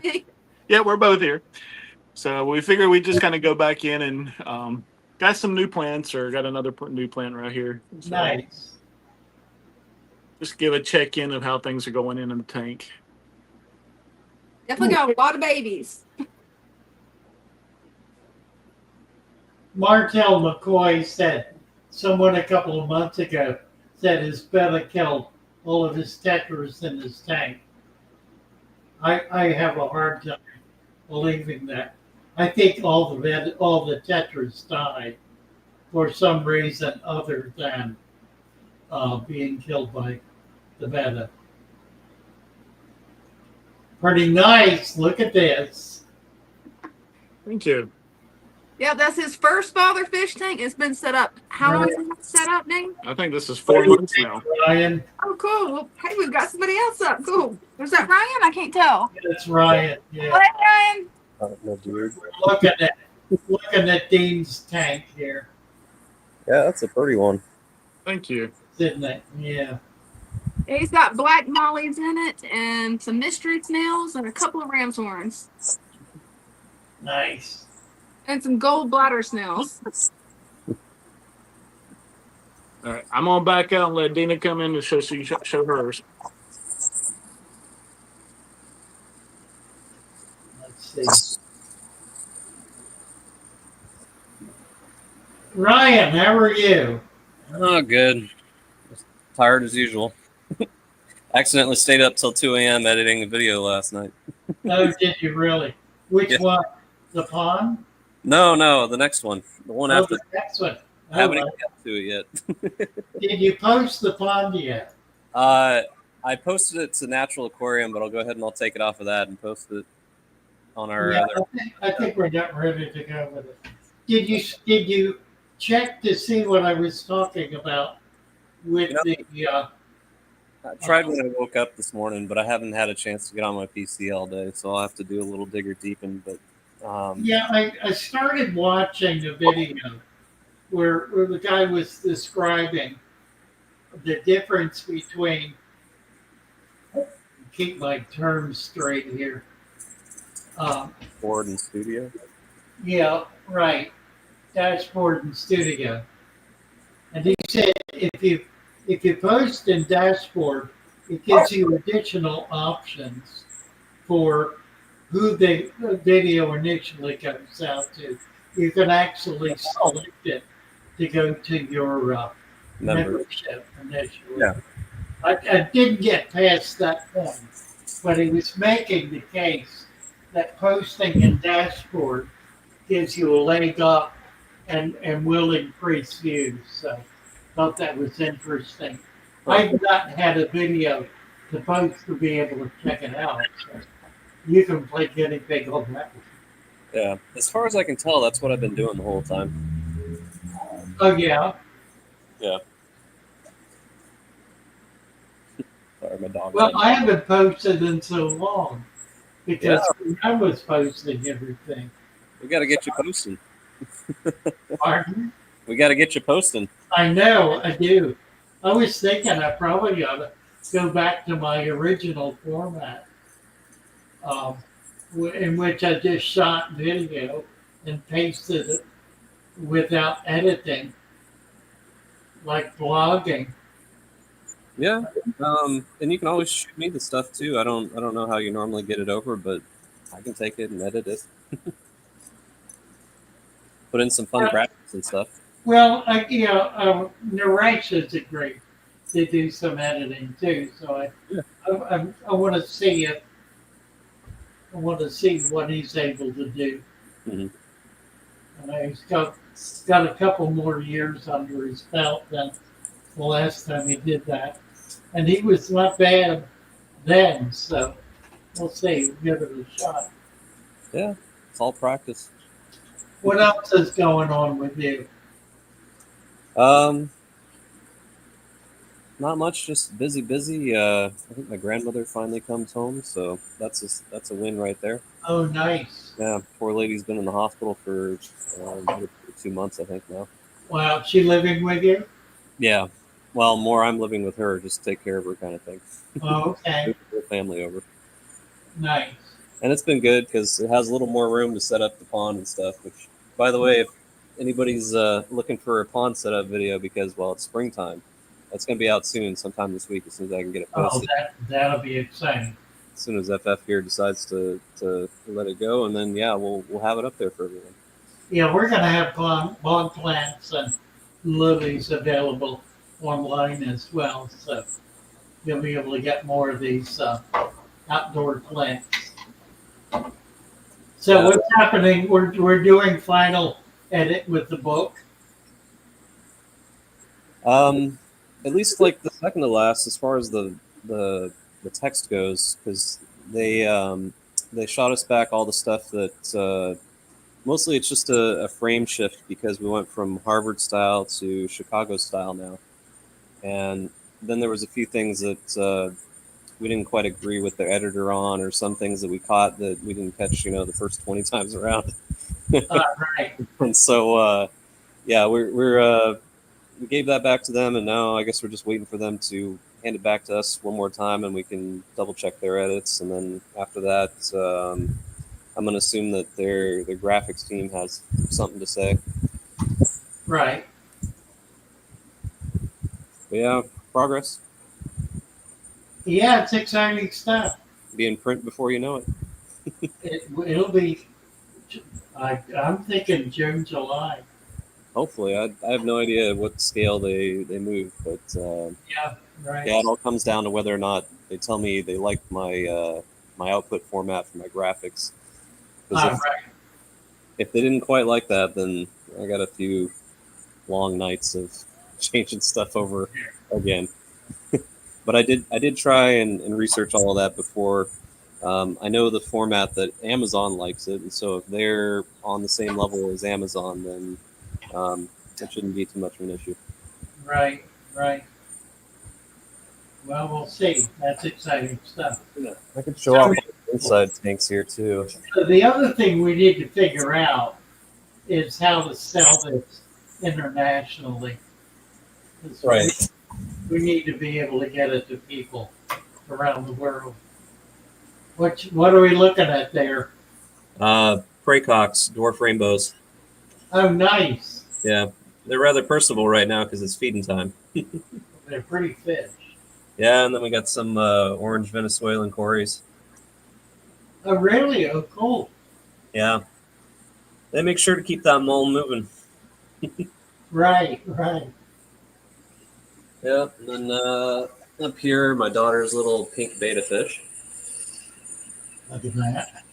yeah, we're both here. So we figured we'd just kind of go back in and got some new plants, or got another new plant right here. So Nice. just give a check in of how things are going in the tank. Definitely got a lot of babies. Martel McCoy said, someone a couple of months ago said his betta killed all of his tetras in his tank. I have a hard time believing that. I think all the tetras died for some reason other than being killed by the betta. Pretty nice. Look at this. Thank you. Yeah, that's his first Father Fish tank. It's been set up. How long has it been set up, Nate? I think this is 4 months now. Ryan. Oh, cool. Well, hey, we've got somebody else up. Cool. Was that Ryan? I can't tell. That's Ryan. Yeah. Hey, Ryan. Looking at Dean's tank here, Yeah, that's a pretty one. Thank you. isn't it? Yeah. He's got black mollies in it and some mystery snails and a couple of ram's horns Nice. and some gold bladder snails. All right, I'm gonna back out and let Dina come in and show hers. Let's see. Ryan, how are you? Oh, good. Tired as usual. Accidentally stayed up till 2 a.m. editing a video last night. Oh, did you really? Which Yeah. one? The pond? No, the next one. The one Oh, after. the next one. Oh, Haven't well. even got to it yet. Did you post the pond yet? I posted it to National Aquarium, but I'll go ahead and I'll take it off of that and post it on our Yeah, other. I think we're not ready to go with it. Did you check to see what I was talking about with the I tried when I woke up this morning, but I haven't had a chance to get on my PC all day, so I'll have to do a little digger deepen. But yeah, I started watching a video where the guy was describing the difference between, keep my terms straight here. board and studio. Yeah, right. Dashboard and studio. And he said if you post in dashboard, it gives you additional options for who the video initially goes out to. You can actually select it to go to your membership initially. Yeah. I didn't get past that point, but he was making the case that posting in dashboard gives you a leg up and will increase views. So thought that was interesting. I've not had a video to post to be able to check it out. So you can play guinea pig on that one. Yeah, as far as I can tell, that's what I've been doing the whole time. Oh yeah. Yeah. Sorry, my dog. Well, I haven't posted in so long because I was posting everything. We got to get you posting. Pardon? We got to get you posting. I know, I do. I was thinking I probably ought to go back to my original format, in which I just shot video and pasted it without editing, like blogging. Yeah, and you can always shoot me the stuff too. I don't know how you normally get it over, but I can take it and edit it. put in some fun graphics and stuff. Well, narrations are great. They do some editing too, so I want to see it. I want to see what he's able to do. Mhm. He's got a couple more years under his belt than the last time he did that, and he was not bad then. So we'll see. We'll give it a shot. Yeah, it's all practice. What else is going on with you? Um, Not much, just busy, busy. I think my grandmother finally comes home, so that's a win right there. Oh, nice. Yeah, poor lady's been in the hospital for 2 months, I think now. Wow, she living with you? Yeah, well, more I'm living with her, just take care of her kind of thing. Oh, okay. Move the family over, Nice. and it's been good because it has a little more room to set up the pond and stuff. Which, by the way, if anybody's looking for a pond setup video, because well, it's springtime, that's gonna be out soon, sometime this week, as soon as I can get it Oh, posted. that'll be exciting. As soon as FF here decides to let it go, and then yeah, we'll have it up there for everyone. Yeah, we're gonna have bog plants and lilies available online as well, so you'll be able to get more of these outdoor plants. So Yeah. what's happening? We're doing final edit with the book. At least like the second to last, as far as the text goes, because they shot us back all the stuff that mostly it's just a frame shift because we went from Harvard style to Chicago style now, and then there was a few things that we didn't quite agree with the editor on, or some things that we caught that we didn't catch, the first 20 times around. Right. And so yeah, we gave that back to them, and now I guess we're just waiting for them to hand it back to us one more time, and we can double check their edits. And then after that, I'm going to assume that their graphics team has something to say. Right. But yeah, progress. Yeah, it's exciting stuff. Be in print before you know it. It'll be. I'm thinking June, July. Hopefully, I have no idea what scale they move, but Yeah. Right. yeah, it all comes down to whether or not they tell me they like my my output format for my graphics. 'Cause if they didn't quite like that, then I got a few long nights of changing stuff over again. But I did try and research all of that before. I know the format that Amazon likes it, and so if they're on the same level as Amazon, then it shouldn't be too much of an issue. Right. Right. Well, we'll see. That's exciting stuff. Yeah, I could show off the inside tanks here too. So the other thing we need to figure out is how to sell this internationally. Right. We need to be able to get it to people around the world. What are we looking at there? Praycocks, dwarf rainbows. Oh, nice. Yeah, they're rather personable right now because it's feeding time. They're pretty fish. Yeah, and then we got some orange Venezuelan cories. Oh, really? Oh, cool. Yeah, they make sure to keep that mold moving. Right, right. Yeah, and then up here, my daughter's little pink beta fish. Look at that.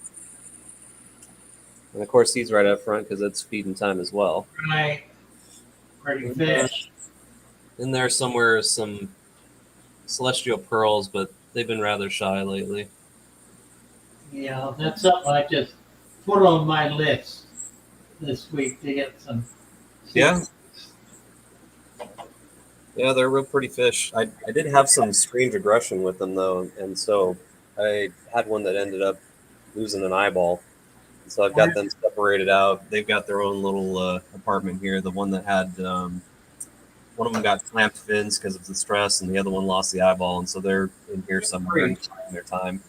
And of course, he's right up front because it's feeding time as well. Right. Pretty fish. In there somewhere is some celestial pearls, but they've been rather shy lately. Yeah, that's something I just put on my list this week to get some. Yeah. Yeah, they're real pretty fish. I did have some strange aggression with them, though, and so I had one that ended up losing an eyeball. So I've got them separated out. They've got their own little apartment here. The one that had one of them got clamped fins because of the stress, and the other one lost the eyeball, and so they're in here somewhere in their time.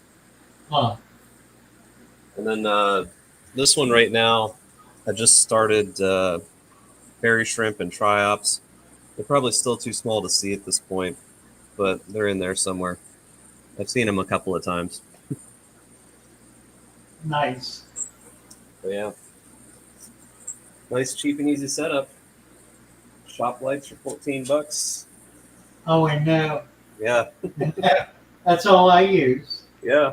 Huh. And then this one right now, I just started fairy shrimp and triops. They're probably still too small to see at this point, but they're in there somewhere. I've seen them a couple of times. Nice. But yeah. Nice, cheap, and easy setup. Shop lights for $14. Oh, I know. Yeah, That's all I use. yeah.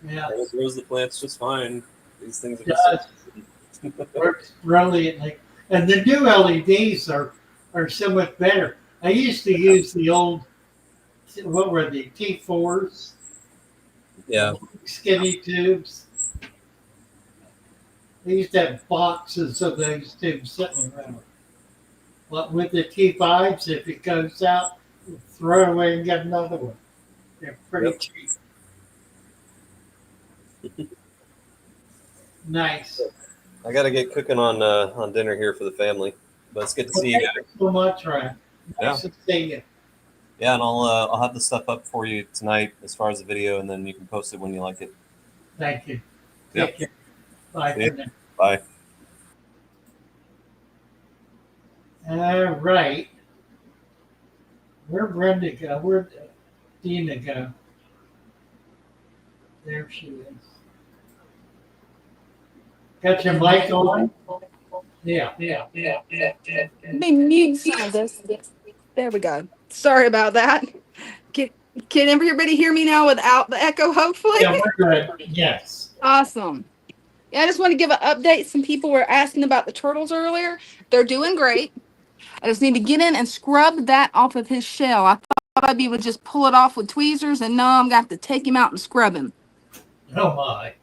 Yeah, And it grows the plants just fine. These things are it just so does. Works brilliantly. And the new LEDs are so much better. I used to use the old, what were they, T4s, yeah. skinny tubes. They used to have boxes of those tubes sitting around. But with the T5s, if it goes out, throw it away and get another one. They're pretty Yep. cheap. Nice. I got to get cooking on dinner here for the family. But it's good to see you Thank guys. you so much, Ryan. Yeah. Nice to see you. Yeah, and I'll have the stuff up for you tonight as far as the video, and then you can post it when you like it. Thank you. Yep. Take care. Bye Yeah. for now. Bye. All right. Where'd Brenda go? Where'd Dina go? There she is. Got your mic on? Yeah. Let me mute some of this. There we go. Sorry about that. Can everybody hear me now without the echo, hopefully? Yeah, we're good. Yes. Awesome. Yeah, I just want to give an update. Some people were asking about the turtles earlier. They're doing great. I just need to get in and scrub that off of his shell. I thought I'd be able to just pull it off with tweezers, and no, I'm going to have to take him out and scrub him. Oh, my.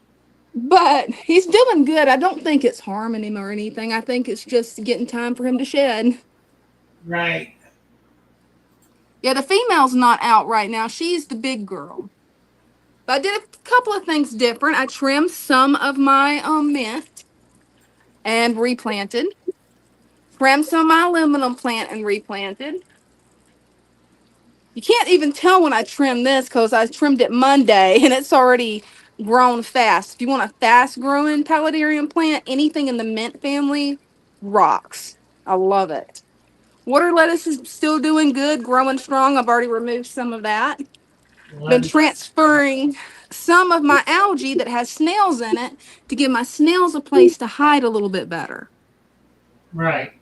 But he's doing good. I don't think it's harming him or anything. I think it's just getting time for him to shed. Right. Yeah, the female's not out right now. She's the big girl. But I did a couple of things different. I trimmed some of my mint and replanted. Trimmed some of my aluminum plant and replanted. You can't even tell when I trimmed this because I trimmed it Monday and it's already grown fast. If you want a fast growing paludarium plant, anything in the mint family rocks. I love it. Water lettuce is still doing good, growing strong. I've already removed some of that. Been transferring some of my algae that has snails in it to give my snails a place to hide a little bit better. Right.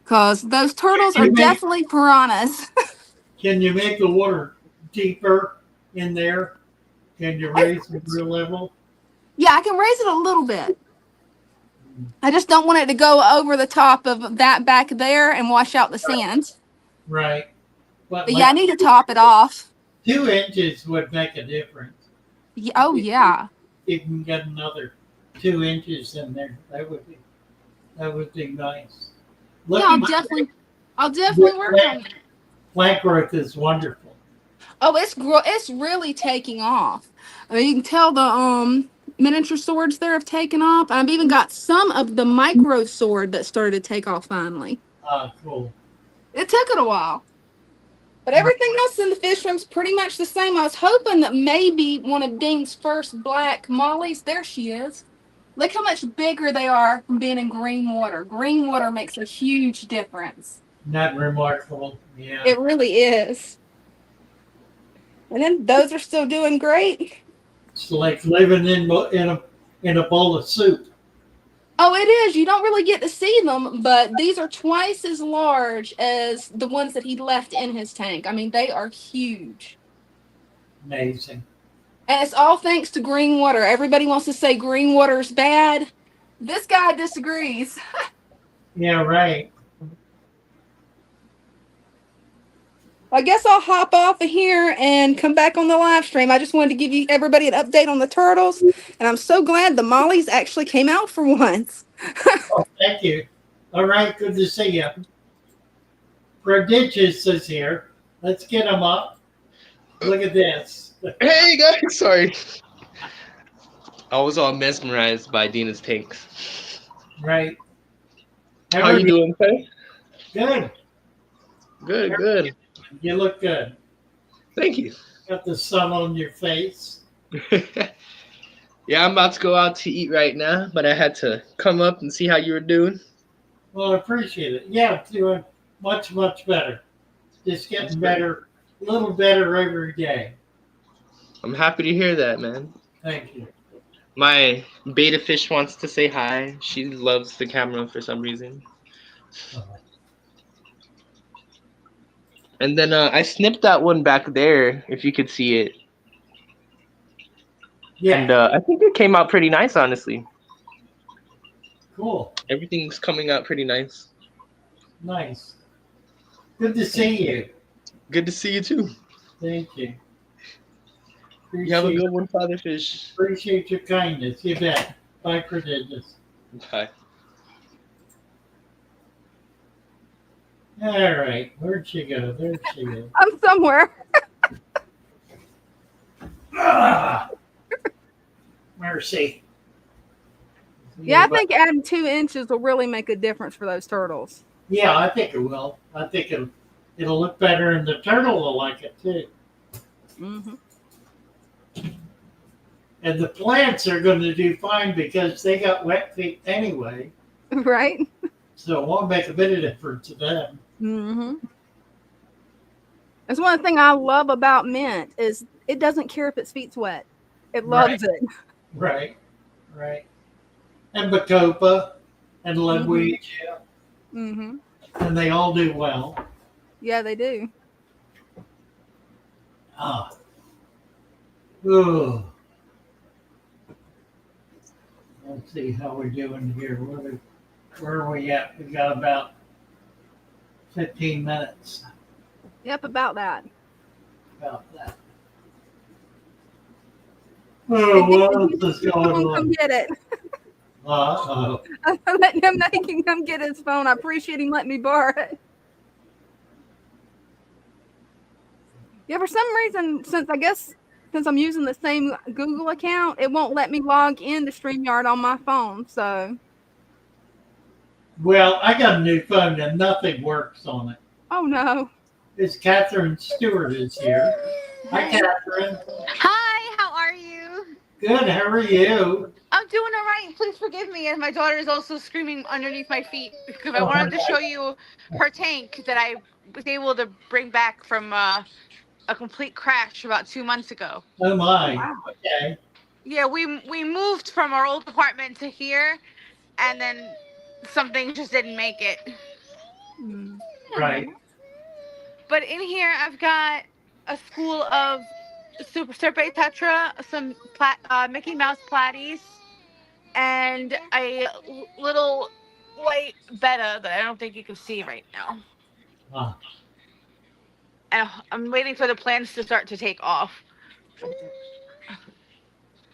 Because those turtles are definitely piranhas. Can you make the water deeper in there? Can you raise the real level? Yeah, I can raise it a little bit. I just don't want it to go over the top of that back there and wash out the sand. Right. But yeah, I need to top it off. 2 inches would make a difference. Yeah, oh yeah. You can get another 2 inches in there. That would be nice. Yeah, I'll definitely work on it. Plant growth is wonderful. Oh, it's really taking off. I mean, you can tell the miniature swords there have taken off. I've even got some of the micro sword that started to take off finally. Cool. It took it a while. But everything else in the fish room's pretty much the same. I was hoping that maybe one of Dean's first black mollies, there she is. Look how much bigger they are from being in green water. Green water makes a huge difference. Not remarkable. Yeah. It really is. And then those are still doing great. It's like living in a bowl of soup. Oh, it is. You don't really get to see them, but these are twice as large as the ones that he left in his tank. I mean, they are huge. Amazing. And it's all thanks to green water. Everybody wants to say green water is bad. This guy disagrees. Yeah, right. I guess I'll hop off of here and come back on the live stream. I just wanted to give you everybody an update on the turtles, and I'm so glad the mollies actually came out for once. Oh, thank you. All right, good to see you. Prodigious is here. Let's get him up. Look at this. Hey guys, sorry. I was all mesmerized by Dina's tanks. Right. How you doing, Faye? Good. Good. You look good. Thank you. Got the sun on your face. Yeah, I'm about to go out to eat right now, but I had to come up and see how you were doing. Well, I appreciate it. Yeah, doing much, much better. Just getting better, a little better every day. I'm happy to hear that, man. Thank you. My beta fish wants to say hi. She loves the camera for some reason. And then I snipped that one back there, if you could see it. Yeah. And I think it came out pretty nice, honestly. Cool. Everything's coming out pretty nice. Nice. Good to see you. Good to see you too. Thank you. You have a Appreciate, good one, Father Fish. appreciate your kindness. You bet. Bye, prodigious. Bye. All right. Where'd she go? There she is. I'm somewhere. Ah, mercy. Yeah, I think adding 2 inches will really make a difference for those turtles. Yeah, I think it will. I think it'll look better, and the turtle will like it too. Mm-hmm. And the plants are going to do fine because they got wet feet anyway. Right? So it won't make a bit of difference to them. Mm-hmm. That's one thing I love about mint is it doesn't care if its feet's wet. It loves it. Right. Right. And Bacopa and Ludwigia. Mm-hmm. And they all do well. Yeah, they do. Ah. Ooh. Let's see how we're doing here. Where are we at? We got about 15 minutes. Yep, about that. About that. Oh, what else is going Come on? get it. Uh-oh. I let him know he can come get his phone. I appreciate him letting me borrow it. Yeah, for some reason, since I'm using the same Google account, it won't let me log into StreamYard on my phone. So. Well, I got a new phone and nothing works on it. Oh no. It's Catherine Stewart is here. Hi, Catherine. Hi, how are you? Good. How are you? I'm doing all right. Please forgive me. And my daughter is also screaming underneath my feet because I Oh, wanted to show you her tank that I was able to bring back from a complete crash about 2 months ago. Oh my. Wow. Okay. Yeah, we moved from our old apartment to here, and then something just didn't make it. Right. But in here, I've got a school of Substrate Tetra, some Mickey Mouse Platies, and a little white betta that I don't think you can see right now. Ah, And I'm waiting for the plants to start to take off.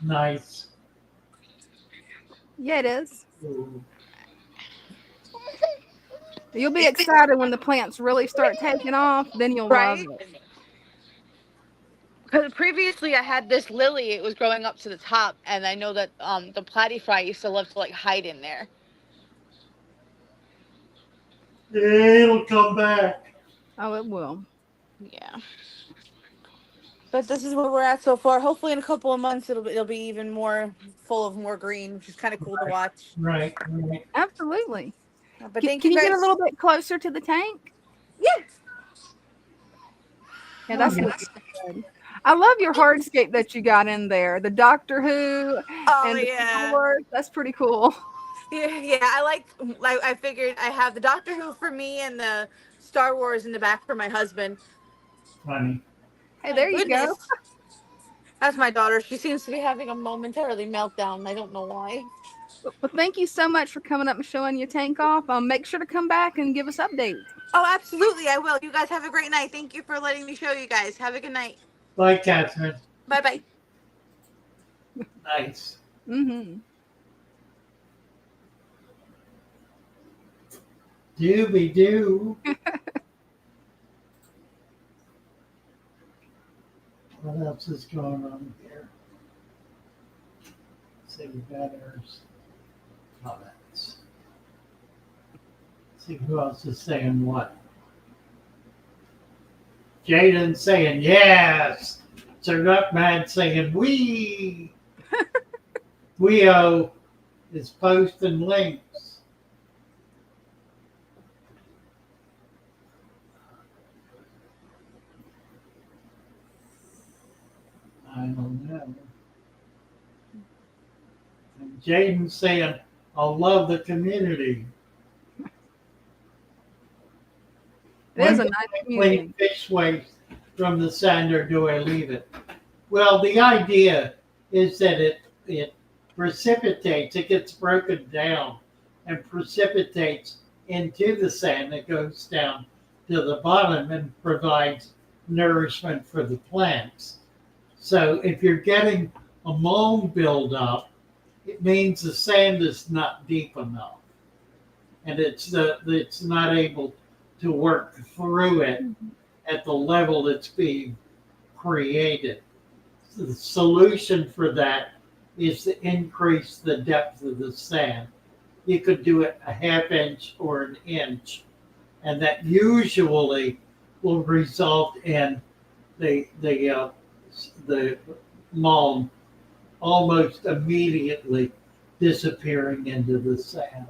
nice. Yeah, it is. Ooh. You'll be excited when the plants really start taking off. Then you'll love Right? it. Because previously I had this lily, it was growing up to the top, and I know that the platyfly used to love to like hide in there. It'll come back. Oh, it will. Yeah. But this is where we're at so far. Hopefully in a couple of months it'll be even more full of more green, which is kind of cool to watch. Right. Right. Absolutely. But Can thank you you get a guys. little bit closer to the tank? Yes. Yeah, that's good. I love your hardscape that you got in there. The Doctor Who and the Yeah. Star Wars. That's pretty cool. Yeah, I figured I have the Doctor Who for me and the Star Wars in the back for my husband. Funny. Hey, there you go. That's my daughter. She seems to be having a momentarily meltdown. I don't know why. Well, thank you so much for coming up and showing your tank off. Make sure to come back and give us updates. Oh, absolutely, I will. You guys have a great night. Thank you for letting me show you guys. Have a good night. Bye, Catherine. Bye-bye. Nice. Mm-hmm. Dooby doo. What else is going on here? Let's see, we got ours. Comments. See who else is saying what. Jaden's saying yes. Sir Duckman saying we. Weo is posting links. I don't know. Jaden's saying, I love the community. It is a When nice I community. clean fish waste from the sand, or do I leave it? Well, the idea is that it precipitates, it gets broken down and precipitates into the sand that goes down to the bottom and provides nourishment for the plants. So if you're getting a mold buildup, it means the sand is not deep enough, and it's not able to work through it at the level it's being created. So the solution for that is to increase the depth of the sand. You could do it a half inch or an inch, and that usually will result in the mold almost immediately disappearing into the sand.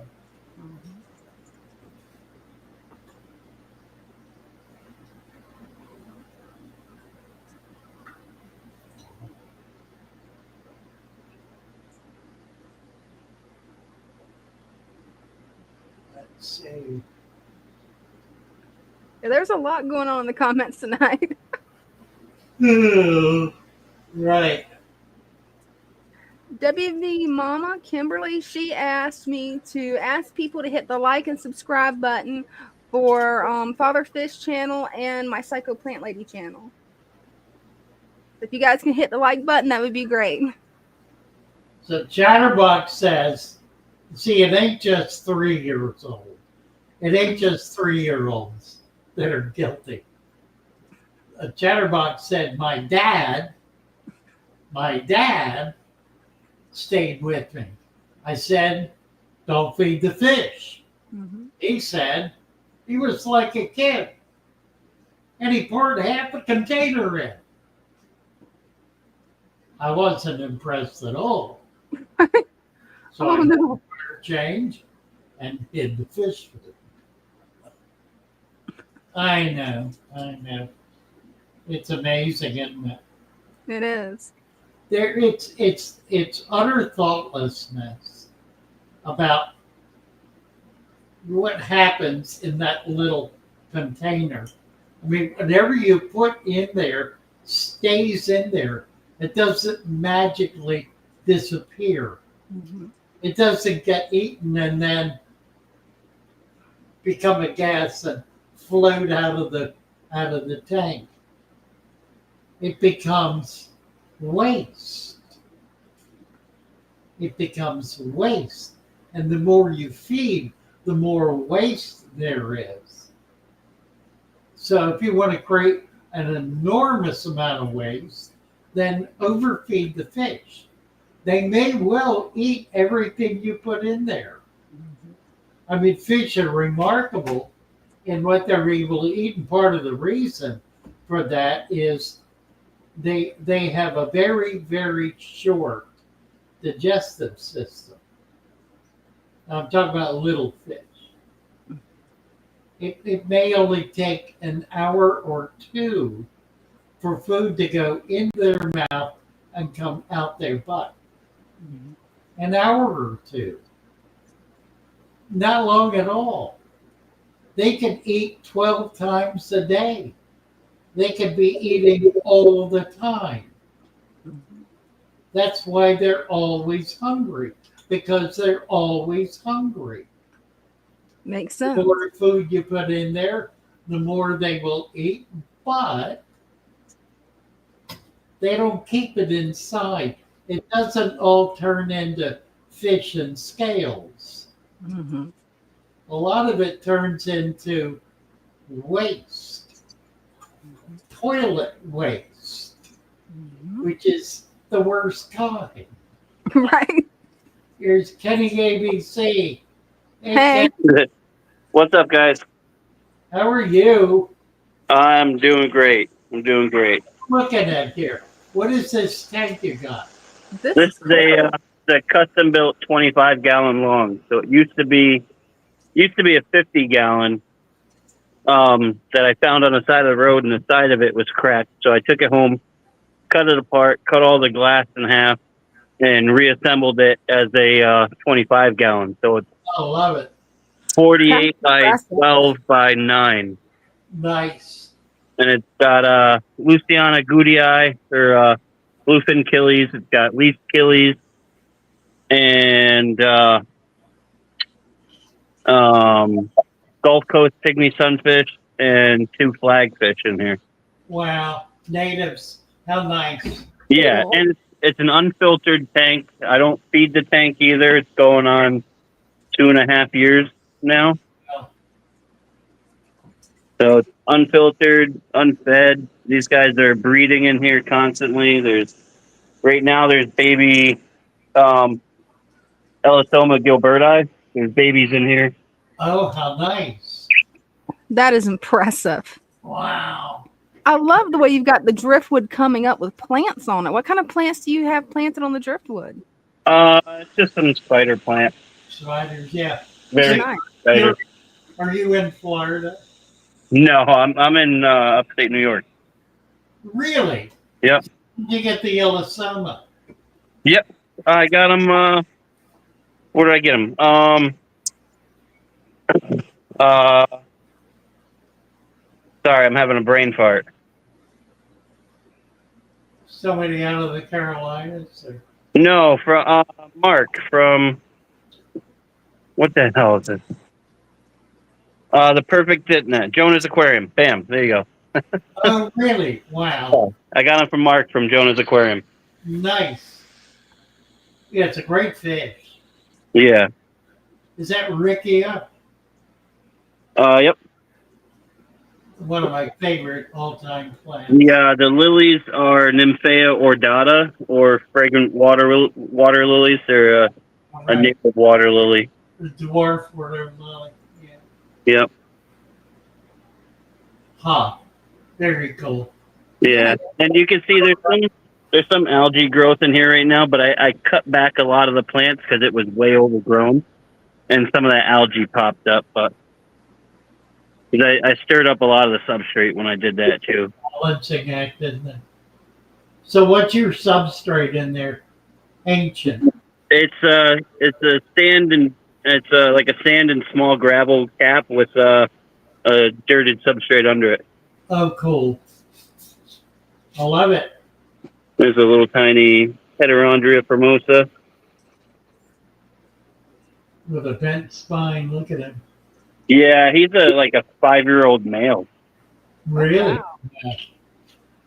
Let's see. Yeah, there's a lot going on in the comments tonight. Right. WV Mama Kimberly, she asked me to ask people to hit the like and subscribe button for Father Fish channel and my Psycho Plant Lady channel. If you guys can hit the like button, that would be great. So Chatterbox says, see, it ain't just 3 years old. It ain't just 3-year-olds that are guilty. Chatterbox said, my dad stayed with me. I said, don't feed the fish. He said, he was like a kid. And he poured half a container in. I wasn't impressed at all. So I no. change and hid the fish food. I know. It's amazing, isn't it? It is. It's utter thoughtlessness about what happens in that little container. I mean, whatever you put in there stays in there. It doesn't magically disappear. It doesn't get eaten and then become a gas and float out of the tank. It becomes waste. It becomes waste. And the more you feed, the more waste there is. So if you want to create an enormous amount of waste, then overfeed the fish. They may well eat everything you put in there. I mean, fish are remarkable in what they're able to eat, and part of the reason for that is they have a very, very short digestive system. Now, I'm talking about little fish. It may only take an hour or two for food to go in their mouth and come out their butt. An hour or two. Not long at all. They can eat 12 times a day. They could be eating all the time. That's why they're always hungry, because they're always hungry. Makes sense. The more food you put in there, the more they will eat, but they don't keep it inside. It doesn't all turn into fish and scales. A lot of it turns into waste, toilet waste, which is the worst kind. Right. Here's Kenny ABC. Hey. Kenny, What's up, guys? how are you? I'm doing great. Looking at here. What is this tank you got? This is a custom built 25-gallon long. So it used to be a 50-gallon that I found on the side of the road, and the side of it was cracked. So I took it home, cut it apart, cut all the glass in half, and reassembled it as a 25 gallon. So it's I love it. 48 That's by impressive. 12 by 9. Nice. And it's got Luciana Goodii, or bluefin killies. It's got leaf killies and Gulf Coast pygmy sunfish and 2 flagfish in here. Wow. Natives. How nice. Yeah, Cool. and it's an unfiltered tank. I don't feed the tank either. It's going on 2.5 years now. Wow. So it's unfiltered, unfed. These guys are breeding in here constantly. Right now there's baby Elistoma gilberti. There's babies in here. Oh, how nice. That is impressive. Wow. I love the way you've got the driftwood coming up with plants on it. What kind of plants do you have planted on the driftwood? It's just some spider plant. Spiders, yeah. Very Nice. spider. Are you in Florida? No, I'm in upstate New York. Really? Yep. Did you get the Ellisoma? Yep. I got them. Where did I get them? Sorry, I'm having a brain fart. Somebody out of the Carolinas? Or? No, from Mark from what the hell is this? The Perfect Net, Jonah's Aquarium. Bam, there you go. Oh, really? Wow. I got them from Mark from Jonah's Aquarium. Nice. Yeah, it's a great fish. Yeah. Is that Rickia? Yep. One of my favorite all-time plants. The lilies are Nymphea ordata, or fragrant water lilies. They're a native water lily. The dwarf water lily. Yeah. Yep. Huh. Very cool. Yeah, and you can see there's some algae growth in here right now, but I cut back a lot of the plants because it was way overgrown, and some of that algae popped up. But I stirred up a lot of the substrate when I did that too. Balancing act, isn't it? So what's your substrate in there? Ancient. It's a sand and it's like a sand and small gravel cap with a dirted substrate under it. Oh, cool. I love it. There's a little tiny Heterandria formosa. With a bent spine. Look at him. Yeah, he's like a 5-year-old male. Really? Wow. Yeah.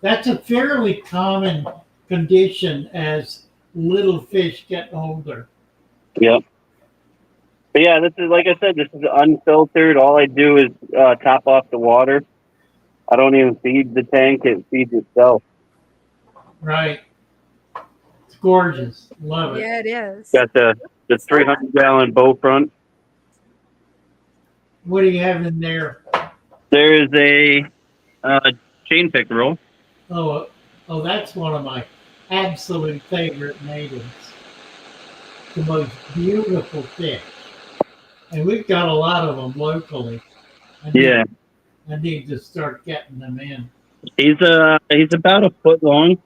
That's a fairly common condition as little fish get older. Yep. But yeah, this is, like I said, this is unfiltered. All I do is top off the water. I don't even feed the tank. It feeds itself. Right. It's gorgeous. Love it. Yeah, it is. Got the 300-gallon bow front. What do you have in there? There's a chain pickerel. Oh, that's one of my absolute favorite natives. The most beautiful fish. And we've got a lot of them locally. I need to start getting them in. He's about a foot long.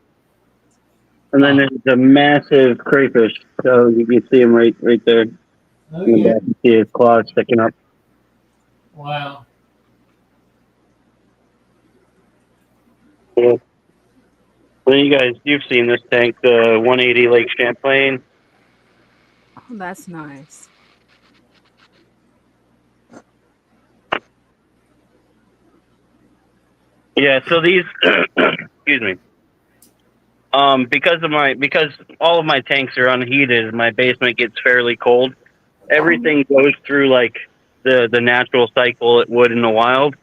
And then there's a massive crayfish. So you can see him right there. Oh, yeah. You can see his claws sticking up. Wow. Yeah. Well, you've seen this tank, the 180 Lake Champlain. Oh, that's nice. Yeah, so these, excuse me. Because all of my tanks are unheated, my basement gets fairly cold. Everything goes through like the natural cycle it would in the wild.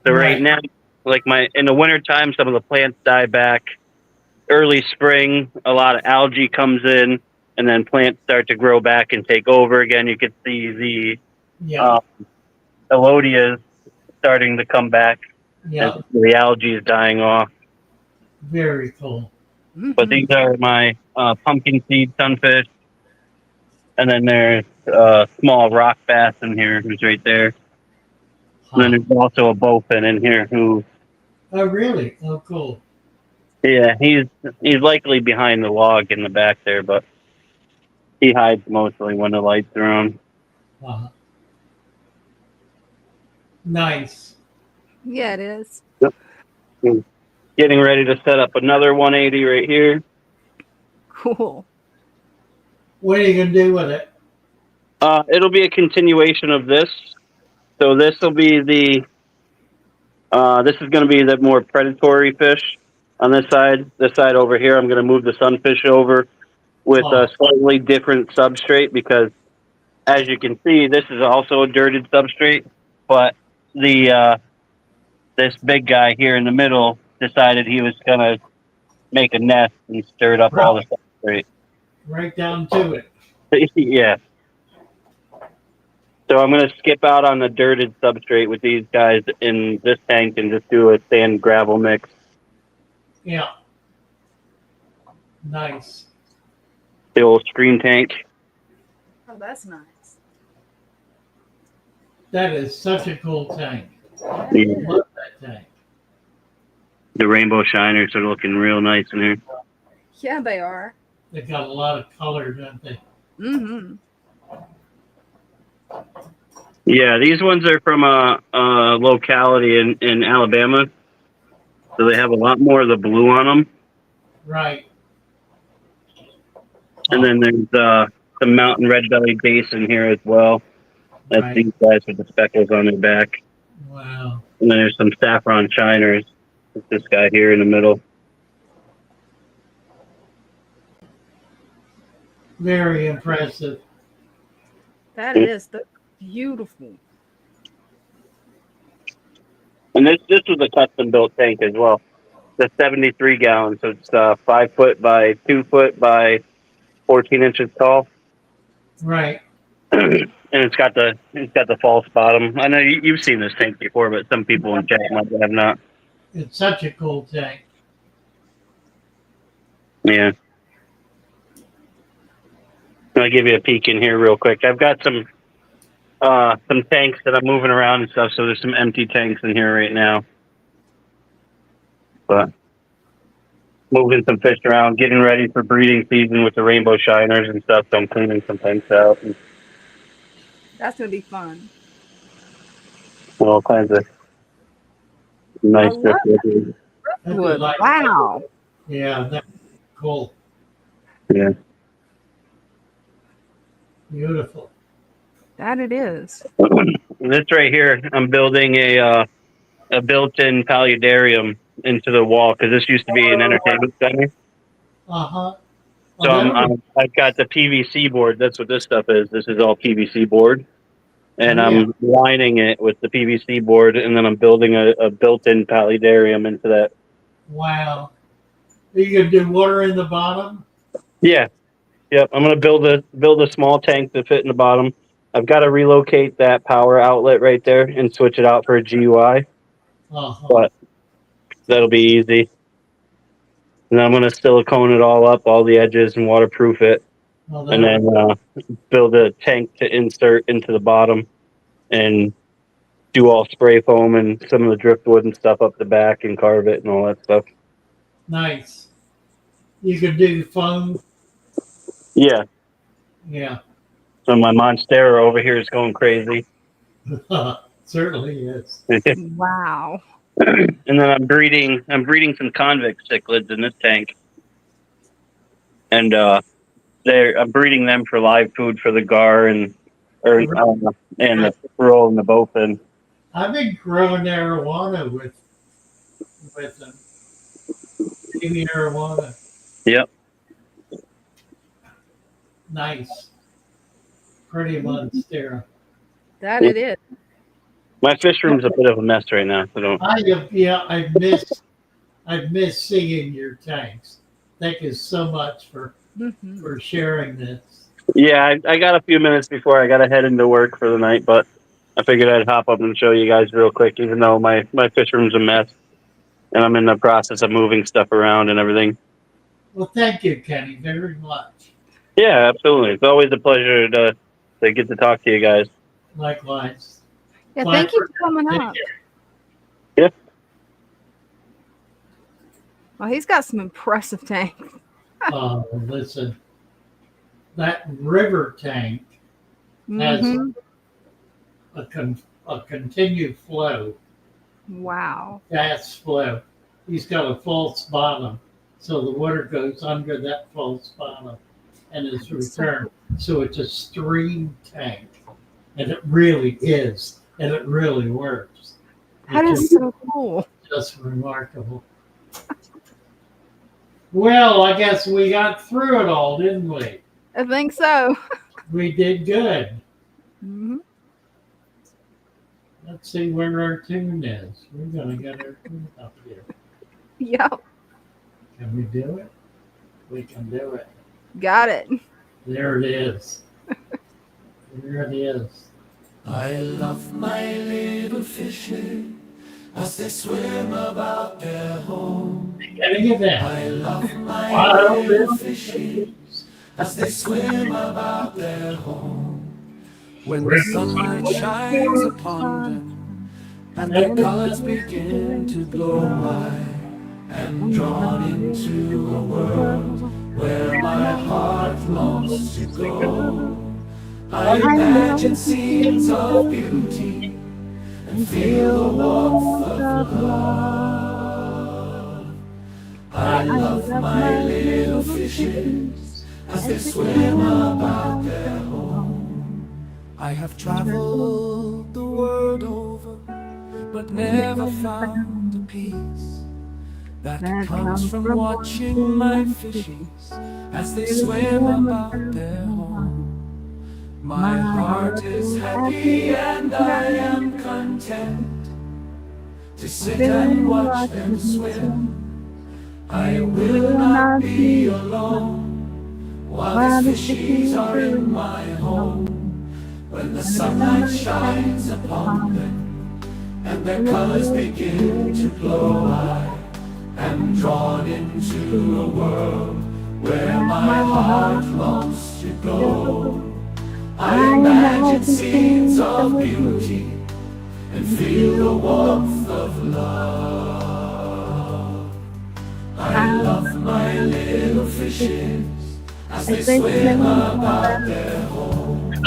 So right now, like in the wintertime, some of the plants die back. Early spring, a lot of algae comes in, and then plants start to grow back and take over again. You could see the elodias starting to come back. Yeah. As the algae is dying off. Very cool. But these are my pumpkin seed sunfish. And then there's small rock bass in here who's right there. And then there's also a bowfin in here who... Oh, really? Oh, cool. Yeah, he's likely behind the log in the back there, but He hides mostly when the lights are on. Uh-huh. Nice. Yeah, it is. Yep. Getting ready to set up another 180 right here. Cool. What are you gonna do with it? It'll be a continuation of this. So this will be the. This is going to be the more predatory fish on this side. This side over here, I'm going to move the sunfish over with a slightly different substrate because, as you can see, this is also a dirted substrate. But the this big guy here in the middle decided he was going to make a nest and stirred up all the substrate. Right down to it. Yeah. So I'm going to skip out on the dirted substrate with these guys in this tank and just do a sand gravel mix. Yeah. Nice. The old stream tank. Oh, that's nice. That is such a cool tank. I Yeah. love that tank. The rainbow shiners are looking real nice in here. Yeah, they are. They got a lot of color, don't they? Mm-hmm. Yeah, these ones are from a locality in Alabama, so they have a lot more of the blue on them. Right. And then there's some mountain red belly basin here as well. That's Right. these guys with the speckles on their back. Wow. And then there's some saffron shiners. It's this guy here in the middle. Very impressive. That is. That's beautiful. And this was a custom built tank as well. The 73 gallons, so it's 5 foot by 2 foot by 14 inches tall. Right. And it's got the false bottom. I know you've seen this tank before, but some people in chat might have not. It's such a cool tank. Yeah. I'll give you a peek in here real quick. I've got some tanks that I'm moving around and stuff, so there's some empty tanks in here right now. But moving some fish around, getting ready for breeding season with the rainbow shiners and stuff, so I'm cleaning some tanks out. And That's going to be fun. all kinds of nice I love driftwood. Driftwood. Wow. Yeah, that's cool. Yeah. Beautiful. That it is. This right here, I'm building a built-in paludarium into the wall because this used to be an entertainment center. Uh-huh. So I've got the PVC board. That's what this stuff is. This is all PVC board. And I'm lining it with the PVC board, and then I'm building a built-in paludarium into that. Wow. Are you going to do water in the bottom? Yeah. Yep. I'm going to build a small tank to fit in the bottom. I've got to relocate that power outlet right there and switch it out for a GUI. Uh-huh. But that'll be easy. And then I'm going to silicone it all up, all the edges, and waterproof it. Well, And then build a tank to insert into the bottom and do all spray foam and some of the driftwood and stuff up the back and carve it and all that stuff. nice. You could do foam. Yeah. Yeah. So my Monstera over here is going crazy. Certainly is. Wow. And then I'm breeding some convict cichlids in this tank. And I'm breeding them for live food for the gar and the roll and the bowfin. I've been growing arowana with them. Baby arowana. Yep. Nice. Pretty Monstera. That it is. My fish room's a bit of a mess right now. So don't. I've missed seeing your tanks. Thank you so much for sharing this. Yeah, I got a few minutes before I got to head into work for the night, but I figured I'd hop up and show you guys real quick, even though my fish room's a mess, and I'm in the process of moving stuff around and everything. Well, thank you, Kenny, very much. Yeah, absolutely. It's always a pleasure to get to talk to you guys. Likewise. Yeah, thank you for coming up. Yeah. Well, he's got some impressive tanks. Oh, listen. that river tank has Hmm. a continued flow, Wow. fast flow. He's got a false bottom, so the water goes under that false bottom and is returned. So it's a stream tank, and it really is, and it really works. That It's is so cool. just remarkable. Well, I guess we got through it all, didn't we? I think so. We did good. Hmm. Let's see where our tune is. We're gonna get our tune up here. Yep. Can we do it? We can do it. Got it. There it is. There it is. I love my little fishes as they swim about their home. Can you get that? I love my little fishes as they swim about their home. When the sunlight shines upon them and their colors begin to glow, I am drawn into a world where my heart longs to go. I imagine scenes of beauty and feel the warmth of love. I love my little fishes as they swim about their home. I have traveled the world over, but never found the peace that comes from watching my fishes as they swim about their home. My heart is happy and I am content to sit and watch them swim. I will not be alone while the fishes are in my home. When the sunlight shines upon them and their colors begin to glow, I am drawn into a world where my heart longs to go. I imagine scenes of beauty and feel the warmth of love. I love my little fishes as they swim about their home. Good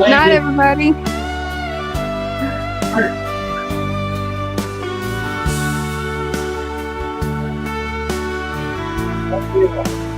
night, everybody. Thank you.